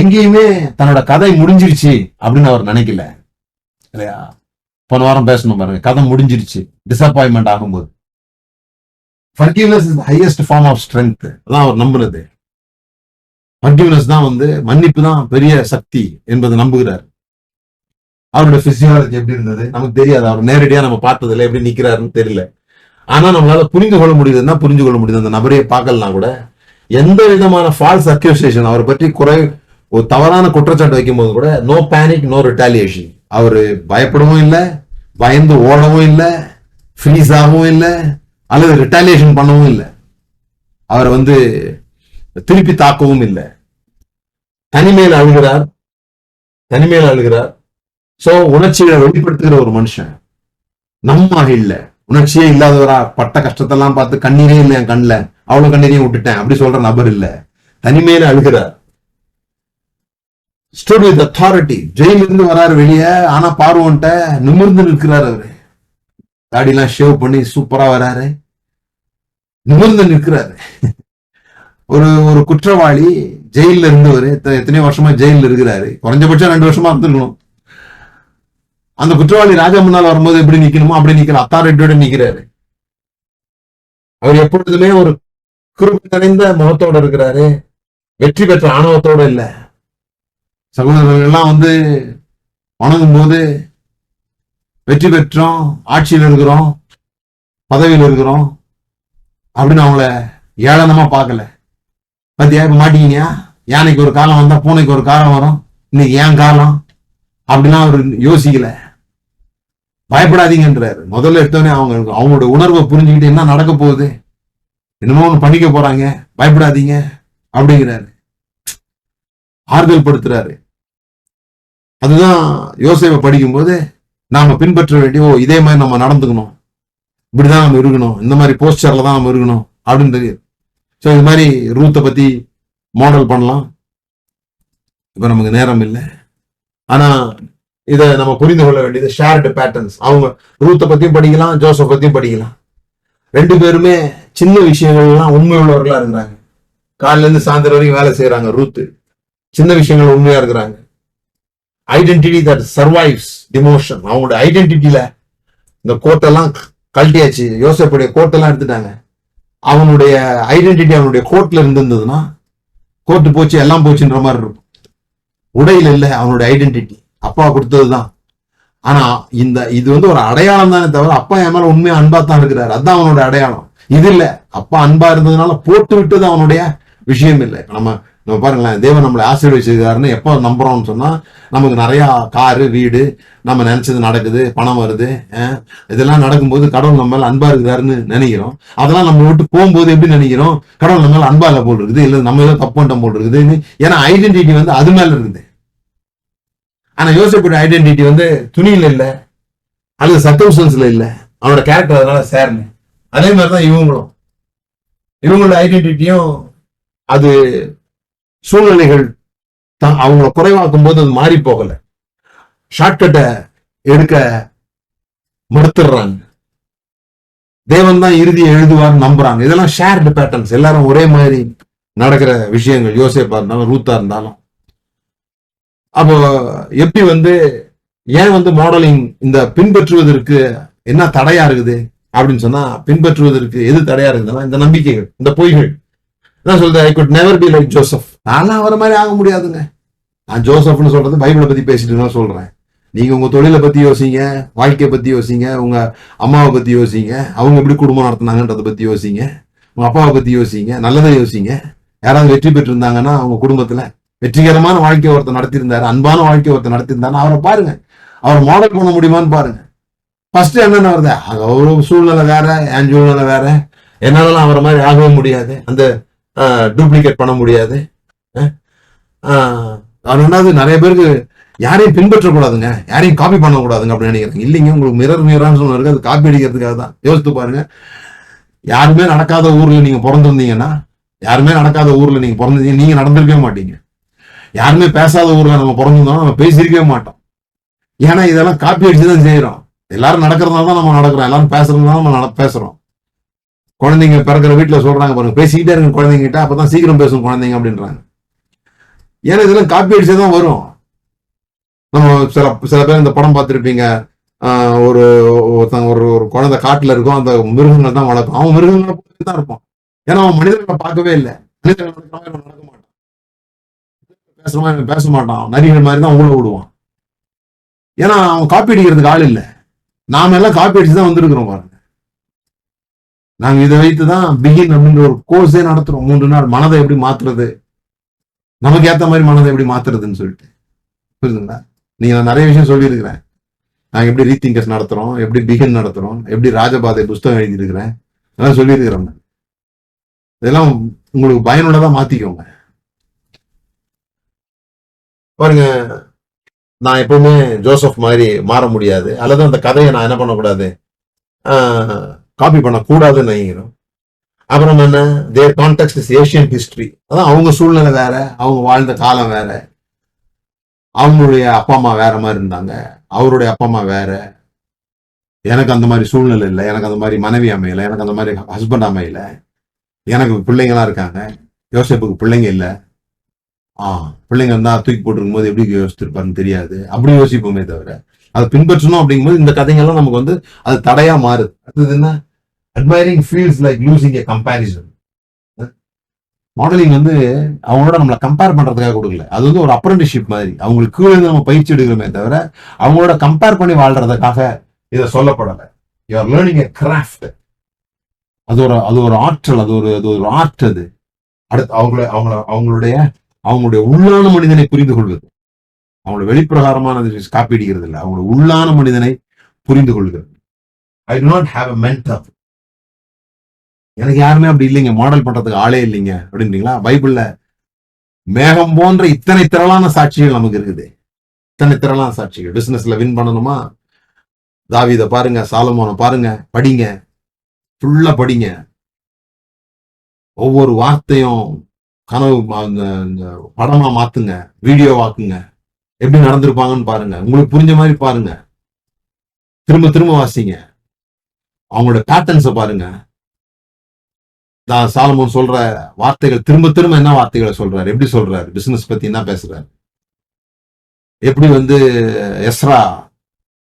எங்கேயுமே தன்னோட கதை முடிஞ்சிருச்சு அப்படின்னு அவர் நினைக்கல இல்லையா? போன வாரம் பேசணும் பாருங்க, கதை முடிஞ்சிருச்சு டிசப்பாயின்மெண்ட் ஆகும்போது. forgiveness is the highest form of strength. அதான் அவர் நம்புறது. forgiveness தான் வந்து மன்னிப்பு தான் பெரிய சக்தி என்பதை நம்புகிறார். அவருடைய பிசியாலஜி எப்படி இருந்தது நமக்கு தெரியாது, அவர் நேரடியா நம்ம பார்த்ததுல எப்படி நிக்கிறாருன்னு தெரியல. ஆனா நம்மளால புரிந்து கொள்ள முடியுதுன்னா புரிஞ்சு கொள்ள முடியுது. அந்த நபரையே பார்க்கலாம் கூட எந்த விதமான ஃபால்ஸ் அக்யூசேஷன், அவரை பற்றி ஒரு தவறான குற்றச்சாட்டு வைக்கும் போது கூட நோ பேனிக் நோ ரிட்டாலியேஷன். அவரு பயப்படவும் இல்லை, பயந்து ஓடவும் இல்லை, ஃப்ரீஸ் ஆகவும் இல்லை, அல்லது ரிட்டாலியேஷன் பண்ணவும் இல்லை, அவரை வந்து திருப்பி தாக்கவும் இல்லை. தனிமையில் அழுகிறார். சோ உணர்ச்சிகளை வெளிப்படுத்துகிற ஒரு மனுஷன். நம்ம இல்ல, உணர்ச்சியே இல்லாதவரா, பட்ட கஷ்டத்தெல்லாம் பார்த்து கண்ணீரே இல்லை என் கண்ணுல, அவ்வளவு கண்ணீரையும் விட்டுட்டேன் அப்படி சொல்ற நபர் இல்ல. தனிமையில அழுகிறார். Stood with authority. ஜெயில இருந்து வராரு வெளியே, ஆனா பார்வோன்ட்ட நிமிர்ந்து நிற்கிறார். அவரு தாடிலாம் ஷேவ் பண்ணி சூப்பரா வராரு, நிமிர்ந்து நிற்கிறாரு. ஒரு குற்றவாளி ஜெயில இருந்தவர் எத்தனையோ வருஷமா ஜெயில இருக்கிறாரு, குறைஞ்சபட்சம் 2 வருஷமா இருந்திருக்கணும். அந்த குற்றவாளி ராஜா முன்னால் வரும்போது எப்படி நிக்கணுமோ அப்படி நிக்கிற அத்தாரிட்டியோட நிக்கிறாரு. அவர் எப்பொழுதுமே ஒரு குறுக்கு நிறைந்த முகத்தோட இருக்கிறாரு, வெற்றி பெற்ற ஆணவத்தோட இல்ல. சகோதரர்கள் எல்லாம் வந்து வணங்கும் போது வெற்றி பெற்றோம், ஆட்சியில் இருக்கிறோம், பதவியில் இருக்கிறோம் அப்படின்னு அவங்கள ஏளனமா பார்க்கல. பத்தியா இப்ப மாட்டீங்க, யானைக்கு ஒரு காலம் வந்தா பூனைக்கு ஒரு காலம் வரும், இன்னைக்கு ஏன் காலம் அப்படின்னா அவர் யோசிக்கல. பயப்படாதீங்கன்றாரு. முதல்ல எடுத்தோடனே அவங்களோட உணர்வை புரிஞ்சுக்கிட்டு என்ன நடக்க போகுது, என்னமோ ஒண்ணு பண்ணிக்க போறாங்க, பயப்படாதீங்க அப்படிங்கிறாரு, ஆறுதல் படுத்துறாரு. அதுதான் யோசேப்பை படிக்கும்போது நாம பின்பற்ற வேண்டிய, இதே மாதிரி நம்ம நடந்துக்கணும், இப்படிதான் நம்ம இருக்கணும், இந்த மாதிரி போஸ்டர்ல தான் நம்ம இருக்கணும் அப்படின்னு தெரியுது. ஸோ இது மாதிரி ரூத்தை பத்தி மாடல் பண்ணலாம். இப்ப நமக்கு நேரம் இல்லை, ஆனா இதை நம்ம புரிந்து கொள்ள வேண்டியது ஷேர்டு பேட்டர்ன்ஸ். அவங்க ரூத்தை பத்தியும் படிக்கலாம், ஜோசப் பத்தியும் படிக்கலாம். 2 பேருமே சின்ன விஷயங்கள்லாம் உண்மை உள்ளவர்களா இருக்கிறாங்க. காலையில இருந்து சாயந்தரம் வரைக்கும் வேலை செய்யறாங்க. ரூத்து சின்ன விஷயங்கள் உண்மையா இருக்கிறாங்க. Identity that survives demotion. அவங்களுடைய ஐடென்டிட்டியில இந்த கோட்டெல்லாம் கழட்டியாச்சு, யோசேப்புடைய கோட்டெல்லாம் எடுத்துட்டாங்க. அவனுடைய ஐடென்டிட்டி அவனுடைய கோட்ல இருந்திருந்ததுன்னா கோட்டு போச்சு எல்லாம் போச்சுன்ற மாதிரி இருக்கும். உடையில இல்லை அவனுடைய ஐடென்டிட்டி, அப்பா கொடுத்ததுதான். ஆனா இது வந்து ஒரு அடையாளம் தானே தவிர அப்பா என் மேல உண்மையா அன்பா தான் இருக்கிறாரு, அதுதான் அவனோட அடையாளம். இது இல்ல, அப்பா அன்பா இருந்ததுனால போட்டு விட்டது அவனுடைய விஷயம் இல்லை. நம்ம பாருங்களேன், தேவன் நம்மளை ஆசீர்வதிச்சிருக்காருன்னு எப்போ நம்புறோம்னு சொன்னா, நமக்கு நிறைய காரு வீடு, நம்ம நினைச்சது நடக்குது, பணம் வருது, இதெல்லாம் நடக்கும்போது கடவுள் நம்ம மேல அன்பா இருக்கிறாருன்னு நினைக்கிறோம். அதெல்லாம் நம்ம விட்டு போகும்போது எப்படி நினைக்கிறோம், கடவுள் நம்ம மேல அன்பா இல்ல போல் இருக்குது, இல்ல நம்ம ஏதோ தப்பு பண்ணிட்டோம் போல் இருக்குதுன்னு. ஏன்னா ஐடென்டிட்டி வந்து அது மேல இருக்குது. ஆனா யோசிப்புடைய ஐடென்டிட்டி வந்து துணியில இல்ல, அல்லது சர்க்கம்ஸ்டன்ஸ்ல இல்ல, அவனோட கேரக்டர் அதனால சேரல. அதே மாதிரிதான் இவங்களோட ஐடென்டிட்டியும் அது சூழ்நிலைகள் அவங்கள குறைவாக்கும் போது அது மாறி போகல, ஷார்ட்கட்டை எடுக்க மறுத்துடுறாங்க. தேவன் தான் இறுதியை எழுதுவார்னு நம்புறாங்க. இதெல்லாம் ஷேர்டு பேட்டர்ன்ஸ், எல்லாரும் ஒரே மாதிரி நடக்கிற விஷயங்கள். யோசேப்பா இருந்தாலும் ரூத்தா இருந்தாலும். அப்போ எப்படி வந்து ஏன் வந்து மாடலிங் இந்த பின்பற்றுவதற்கு என்ன தடையா இருக்குது அப்படின்னு சொன்னா, பின்பற்றுவதற்கு எது தடையா இருக்குதுன்னா இந்த நம்பிக்கைகள், இந்த பொய்கள். நான் சொல்றேன், I could never be like Joseph. நான்லாம் அவரை மாதிரி ஆக முடியாதுங்க. நான் ஜோசப்னு சொல்றது பைபிளை பத்தி பேசிட்டு தான் சொல்றேன். நீங்க உங்க தொழிலை பத்தி யோசிங்க, வாழ்க்கையை பத்தி யோசிங்க, உங்க அம்மாவை பத்தி யோசிங்க, அவங்க எப்படி குடும்பம் நடத்தினாங்கன்றதை பத்தி யோசிங்க, உங்க அப்பாவை பத்தி யோசிங்க, நல்லதை யோசிங்க. யாராவது வெற்றி பெற்று இருந்தாங்கன்னா அவங்க குடும்பத்துல வெற்றிகரமான வாழ்க்கையை ஒருத்தர் நடத்தியிருந்தாரு, அன்பான வாழ்க்கையை ஒருத்தர் நடத்தியிருந்தாரு, அவரை பாருங்க. அவரை மாடல் பண்ண முடியுமான்னு பாருங்க. ஃபர்ஸ்ட் என்னென்ன வருது, அவரு சூழ்நிலை வேற, என் சூழ்நிலை வேற, என்னாலலாம் அவரை மாதிரி ஆகவே முடியாது, அந்த டூப்ளிகேட் பண்ண முடியாது. ரெண்டாவது, நிறைய பேருக்கு யாரையும் பின்பற்றக்கூடாதுங்க, யாரையும் காப்பி பண்ணக்கூடாதுங்க அப்படின்னு நினைக்கிறாங்க. இல்லைங்க, உங்களுக்கு மிரர்னு சொன்னாரு, அது காப்பி அடிக்கிறதுக்காக தான். யோசித்து பாருங்க, யாருமே நடக்காத ஊர்ல நீங்க பிறந்திருந்தீங்கன்னா, யாருமே நடக்காத ஊர்ல நீங்க பிறந்திருந்தீங்க, நீங்க நடந்திருக்கவே மாட்டீங்க. யாருமே பேசாத ஊர்ல நம்ம பிறந்திருந்தோம், நம்ம பேசியிருக்கவே மாட்டோம். ஏன்னா இதெல்லாம் காப்பி அடிச்சுதான் செய்யறோம். எல்லாரும் நடக்கிறதுனால தான் நம்ம நடக்கிறோம், எல்லாரும் பேசுறதுனால நம்ம பேசுறோம். குழந்தைங்க பிறக்கிற வீட்டுல சொல்றாங்க பாருங்க, பேசிக்கிட்டே இருக்கு குழந்தைங்கிட்ட, அப்பதான் சீக்கிரம் பேசும் குழந்தைங்க அப்படின்றாங்க. ஏன்னா இதெல்லாம் காப்பி அடிச்சுதான் வரும். நம்ம சில பேர் இந்த படம் பார்த்திருப்பீங்க, ஒரு ஒரு குழந்தை காட்டுல இருக்கும், அந்த மிருகங்கள் தான் வளர்க்கும். அவன் மிருகங்களை தான் இருப்பான். ஏன்னா அவன் மனிதர்களை பார்க்கவே இல்லை, மனிதர்கள் நடக்க மாட்டான், பேச மாட்டான், நரிகள் மாதிரி தான் உள்ள விடுவான். ஏன்னா அவன் காப்பி அடிக்கிறதுக்கு ஆள் இல்லை. நாம எல்லாம் காப்பி அடிச்சுதான் வந்திருக்கிறோம் பாருங்க. நாங்க இதை வைத்துதான் பிகின் அப்படின்ற ஒரு கோர்ஸே நடத்துறோம். 3 நாள் மனதை எப்படி மாத்துறது, நமக்கு ஏத்த மாதிரி மனதை எப்படி மாத்துறதுன்னு சொல்லிட்டு. புரியுதுங்களா? நீங்க நான் நிறைய விஷயம் சொல்லியிருக்கிறேன். நாங்க எப்படி ரீதிங்கர்ஸ் நடத்துறோம், எப்படி பிகின் நடத்துறோம், எப்படி ராஜபாதை புஸ்தகம் எழுதியிருக்கிறேன், அதெல்லாம் சொல்லியிருக்கிறோம். இதெல்லாம் உங்களுக்கு பயனுள்ளதா மாத்திக்கோங்க. பாருங்க, நான் எப்பவுமே ஜோசப் மாதிரி மாற முடியாது, அல்லது அந்த கதையை நான் என்ன பண்ணக்கூடாது, காப்பி பண்ணக்கூடாதுன்னு நினைக்கிறோம். அப்புறம் என்ன, தேர் கான்டெக்ஸ்ட் இஸ் ஏஷியன் ஹிஸ்டரி. அதான் அவங்க சூழ்நிலை வேற, அவங்க வாழ்ந்த காலம் வேற, அவங்களுடைய அப்பா அம்மா வேற மாதிரி இருந்தாங்க, அவருடைய அப்பா அம்மா வேற. எனக்கு அந்த மாதிரி சூழ்நிலை இல்லை, எனக்கு அந்த மாதிரி மனைவி அமையல, எனக்கு அந்த மாதிரி ஹஸ்பண்ட் அமையல, எனக்கு பிள்ளைங்களாம் இருக்காங்க, யோசேப்புக்கு பிள்ளைங்க இல்லை. பிள்ளைங்க இருந்தா தூக்கி போட்டிருக்கும் போது எப்படி யோசிச்சிருப்பாருன்னு தெரியாது, அப்படி யோசிப்போமே தவிர அதை பின்பற்றணும் அப்படிங்கும்போது இந்த கதைகள்லாம் நமக்கு வந்து அது தடையா மாறுது. அடுத்தது என்ன, அட்மைரிங் ஃபீல்ஸ் லைக் லூசிங் எ கம்பேரிசன். மாடலிங் வந்து அவங்களோட நம்மளை கம்பேர் பண்றதுக்காக கொடுக்கல, அது வந்து ஒரு அப்ரண்டிஸ்ஷிப் மாதிரி. அவங்களுக்கு கீழே இருந்து நம்ம பயிற்சி எடுக்கிறோமே தவிர அவங்களோட கம்பேர் பண்ணி வாழ்றதுக்காக இதை சொல்லப்படலை. You are learning a craft. அது ஒரு ஆற்றல், அது ஒரு ஆர்ட். அது அடுத்து அவங்களுடைய உள்ளான மனிதனை புரிந்து கொள்வது. அவங்களோட வெளிப்பிரகாரமான காப்பி அடிக்கிறது இல்லை, அவங்களோட உள்ளான மனிதனை புரிந்து கொள்கிறது. I do not have a mentor. எனக்கு யாருமே அப்படி இல்லைங்க, மாடல் பண்றதுக்கு ஆளே இல்லைங்க அப்படின்றீங்களா? பைபிள்ல மேகம் போன்ற இத்தனை திரளான சாட்சிகள் நமக்கு இருக்குது, இத்தனை திரளான சாட்சிகள். பிசினஸ்ல வின் பண்ணணுமா, தாவீதை பாருங்க, சாலமோனை பாருங்க, படிங்க, ஃபுல்லா படிங்க. ஒவ்வொரு வார்த்தையும் கனவு படமா மாத்துங்க, வீடியோ வாக்குங்க, எப்படி நடந்திருப்பாங்கன்னு பாருங்க, உங்களுக்கு புரிஞ்ச மாதிரி பாருங்க, திரும்ப திரும்ப வாசிங்க, அவங்களோட பேட்டர்ன்ஸை பாருங்க. சாலமோன் சொல்ற வார்த்தைகள் திரும்ப திரும்ப என்ன வார்த்தைகளை சொல்றாரு, எப்படி சொல்றாரு, பிசினஸ் பத்தி என்ன பேசுறாரு, எப்படி வந்து எஸ்ரா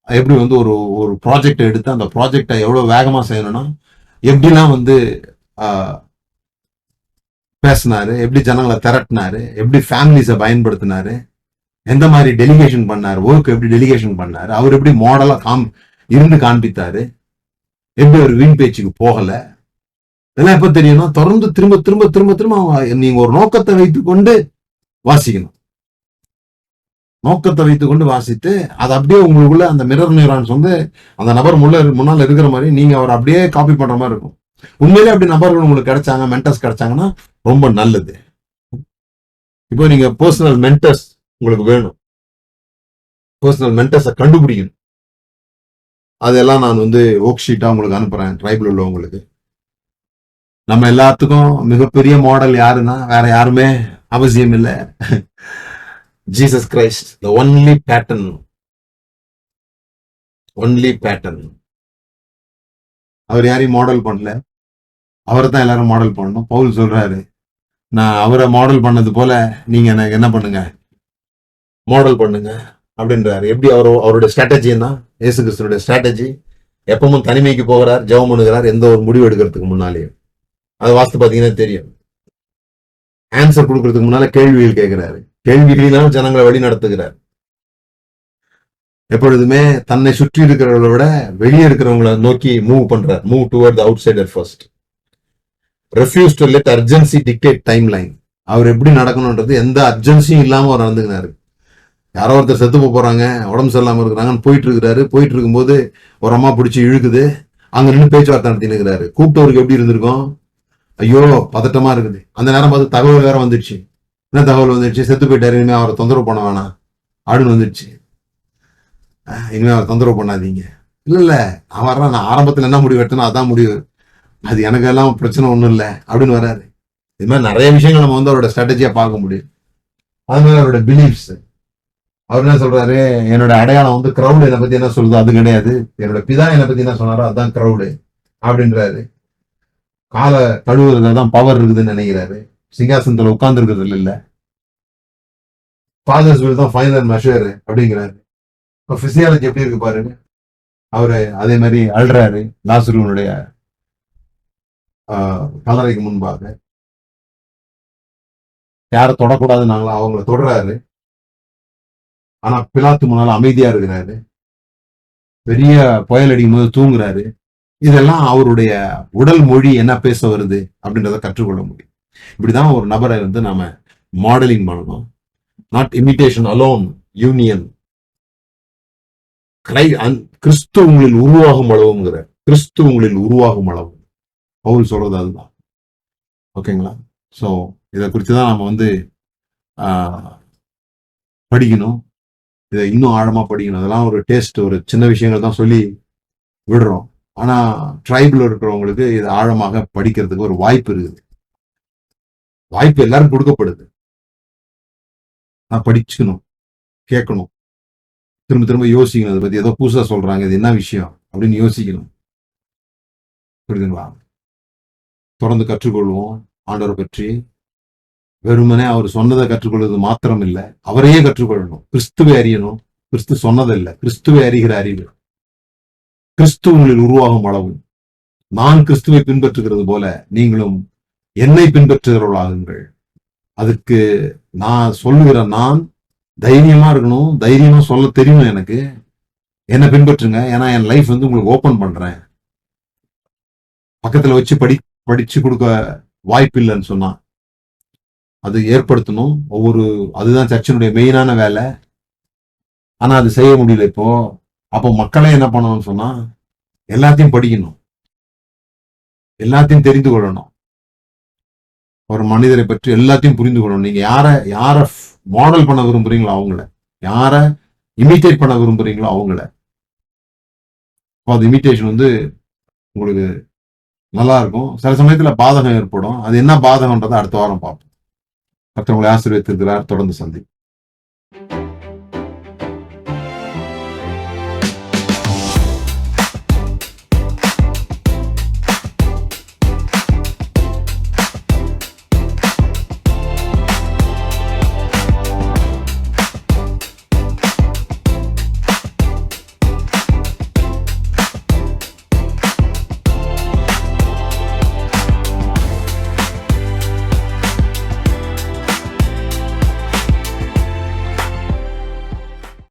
எப்படி வந்து ஒரு ஒரு ப்ராஜெக்டை எடுத்து அந்த ப்ராஜெக்டை எவ்வளவு வேகமா செய்யணும்னா எப்படிலாம் வந்து பேசினாரு, எப்படி ஜனங்களை திரட்டினாரு, எப்படி ஃபேமிலிஸை பயன்படுத்தினாரு, எந்த மாதிரி டெலிகேஷன் பண்ணாரு, ஒர்க் எப்படி டெலிகேஷன் பண்ணாரு, அவர் எப்படி மாடலா இருந்து காண்பித்தாரு, எப்படி ஒரு வீண் பேச்சுக்கு போகல, இதெல்லாம் எப்ப தெரியும்னா தொடர்ந்து திரும்ப திரும்ப திரும்ப திரும்ப நீங்க ஒரு நோக்கத்தை வைத்துக்கொண்டு வாசிக்கணும். நோக்கத்தை வைத்துக்கொண்டு வாசித்து அது அப்படியே உங்களுக்குள்ள அந்த மிரர் நியூரான்ஸ் வந்து அந்த நபர் முன்னால் இருக்கிற மாதிரி நீங்க அவர் அப்படியே காப்பி பண்ற மாதிரி இருக்கும். உண்மையிலே அப்படி நபர்கள் உங்களுக்கு கிடைச்சாங்க, மென்டர்ஸ் கிடைச்சாங்கன்னா ரொம்ப நல்லது. இப்போ நீங்க பர்சனல் மென்டர்ஸ் உங்களுக்கு வேணும், பர்சனல் மென்டர்ஸை கண்டுபிடிக்கணும். அதெல்லாம் நான் வந்து ஒர்க் ஷீட்டா உங்களுக்கு அனுப்புறேன் ட்ரைபிள் உள்ளவங்களுக்கு. நம்ம எல்லாத்துக்கும் மிகப்பெரிய மாடல் யாருன்னா வேற யாருமே அவசியம் இல்லை, Jesus Christ, the only pattern. அவர் யாரையும் மாடல் பண்ணல, அவரை தான் எல்லாரும் மாடல் பண்ணணும். பவுல் சொல்றாரு, நான் அவரை மாடல் பண்ணது போல நீங்க எனக்கு என்ன பண்ணுங்க, மாடல் பண்ணுங்க அப்படின்றாரு. எப்படி அவருடைய ஸ்ட்ராட்டஜி என்ன? இயேசு கிறிஸ்துவோட ஸ்ட்ராட்டஜி எப்பவும் தனிமைக்கு போகிறார், ஜெபம் பண்ணுகிறார், எந்த ஒரு முடிவு எடுக்கிறதுக்கு முன்னாலேயும். அது வாஸ்து பாத்தீங்கன்னா தெரியும். ஆன்சர் கொடுக்கறதுக்கு முன்னால கேள்விகள் கேட்கிறாரு, கேள்விகளினால் ஜனங்களை வழி நடத்துகிறார். எப்பொழுதுமே தன்னை சுற்றி இருக்கிறவங்களை விட வெளியே இருக்கிறவங்களை நோக்கி move toward outsider first. Refuse to let urgency dictate timeline. அவர் எப்படி நடக்கணும்ன்றது எந்த அர்ஜென்சியும் இல்லாம அவர் நடந்துக்கிறாரு. யாரோ ஒருத்தர் செத்து போறாங்க, உடம்பு சரியில்லாம இருக்கிறாங்கன்னு போயிட்டு இருக்கிறாரு. போயிட்டு இருக்கும்போது ஒரு அம்மா பிடிச்சி இழுக்குது, அங்க நின்று பேச்சுவார்த்தை நடத்தின்னு இருக்கிறாரு. கூப்பிட்டவருக்கு எப்படி இருந்திருக்கும்? ஐயோ பதட்டமா இருக்குது. அந்த நேரம் பார்த்து தகவல் வேற வந்துடுச்சு. என்ன தகவல் வந்துடுச்சு? செத்து போயிட்டாரு, இனிமே அவரை தொந்தரவு பண்ண வேணாம் அப்படின்னு வந்துடுச்சு. இனிமே அவரை தொந்தரவு பண்ணாதீங்க. இல்ல அவன் நான் ஆரம்பத்துல என்ன முடிவு எடுத்தனோ அதான் முடிவு, அது எனக்கு எல்லாம் பிரச்சனை ஒண்ணும் இல்லை அப்படின்னு வராரு. இது மாதிரி நிறைய விஷயங்கள் நம்ம வந்து அவரோட ஸ்ட்ராட்டஜியா பார்க்க முடியும். அது மாதிரி அவரோட பிலீஃப்ஸ். அவர் என்ன சொல்றாரு, என்னோட அடையாளம் வந்து கிரௌடு என்னை பத்தி என்ன சொல்லுதோ அது கிடையாது, என்னோட பிதா என்னை பத்தி என்ன சொன்னாரோ அதுதான் கிரௌடு அப்படின்றாரு. காலை கழுவுறதுல தான் பவர் இருக்குதுன்னு நினைக்கிறாரு, சிங்காசனத்துல உட்கார்ந்து இருக்கிறது இல்ல. ஃபாதர்ஸ் வில் தான் ஃபைனல் மெஷர் அப்படிங்கிறாரு. இப்போ பிசியாலஜி எப்படி இருக்கு பாருங்க. அவரு அதே மாதிரி அழுறாரு லாசருவனுடைய கல்லறைக்கு முன்பாக. யாரை தொடக்கூடாதுன்னாங்களோ அவங்கள தொடராரு. ஆனா பிலாத்து முன்னால அமைதியா இருக்கிறாரு. பெரிய புயல் அடிக்கும் போது தூங்குறாரு. இதெல்லாம் அவருடைய உடல் மொழி என்ன பேச வருது அப்படின்றத கற்றுக்கொள்ள முடியும். இப்படிதான் ஒரு நபரை வந்து நாம மாடலிங் பண்ணணும். Not imitation alone, union. கிறிஸ்து உங்களில் உருவாகும் அளவுங்கிற, கிறிஸ்து உங்களில் உருவாகும் அளவு பவுல் சொல்றது அதுதான். ஓகேங்களா? ஸோ இதை குறித்துதான் நாம வந்து படிக்கணும். இதை இன்னும் ஆழமா படிக்கணும். அதெல்லாம் ஒரு டேஸ்ட், ஒரு சின்ன விஷயங்கள் தான் சொல்லி விடுறோம். ஆனா ட்ரைபிள் இருக்கிறவங்களுக்கு இது ஆழமாக படிக்கிறதுக்கு ஒரு வாய்ப்பு இருக்குது. வாய்ப்பு எல்லாரும் கொடுக்கப்படுது. நான் படிச்சுக்கணும், கேட்கணும், திரும்ப திரும்ப யோசிக்கணும். அதை பத்தி ஏதோ புதுசா சொல்றாங்க, இது என்ன விஷயம் அப்படின்னு யோசிக்கணும். புரியுதுங்களா? தொடர்ந்து கற்றுக்கொள்வோம் ஆண்டவரை பற்றி. வெறுமனே அவர் சொன்னதை கற்றுக்கொள்வது மாத்திரம் இல்லை, அவரையே கற்றுக்கொள்ளணும். கிறிஸ்துவை அறியணும். கிறிஸ்து சொன்னதில்லை, கிறிஸ்துவை அறிகிற அறிவு. கிறிஸ்து உங்களில் உருவாகும் அளவு. நான் கிறிஸ்துவை பின்பற்றுகிறது போல நீங்களும் என்னை பின்பற்றுகிறவர்களாகுங்கள். அதுக்கு நான் சொல்லுகிற நான் தைரியமா இருக்கணும், தைரியமா சொல்ல தெரியும். எனக்கு என்ன பின்பற்றுங்க, ஏன்னா என் லைஃப் வந்து உங்களுக்கு ஓபன் பண்றேன். பக்கத்துல வச்சு படிச்சு கொடுக்க வாய்ப்பு இல்லைன்னு சொன்னா அது ஏற்படுத்தணும். அதுதான் சர்ச்சினுடைய மெயினான வேலை. ஆனா அது செய்ய முடியல இப்போ. அப்போ மக்களே என்ன பண்ணணும்னு சொன்னா எல்லாத்தையும் படிக்கணும், எல்லாத்தையும் தெரிந்து கொள்ளணும். ஒரு மனிதரை பற்றி எல்லாத்தையும் புரிந்து கொள்ளணும். நீங்க யார மாடல் பண்ண விரும்புறீங்களோ அவங்கள, யார இமிட்டேட் பண்ண விரும்புறீங்களோ அவங்கள. அது இமிட்டேஷன் வந்து உங்களுக்கு நல்லா இருக்கும். சில சமயத்துல பாதகம் ஏற்படும். அது என்ன பாதகம்ன்றதை அடுத்த வாரம் பார்ப்போம். மற்றவங்களை ஆசீர்வதித்திருக்கிறார். தொடர்ந்து சந்தி.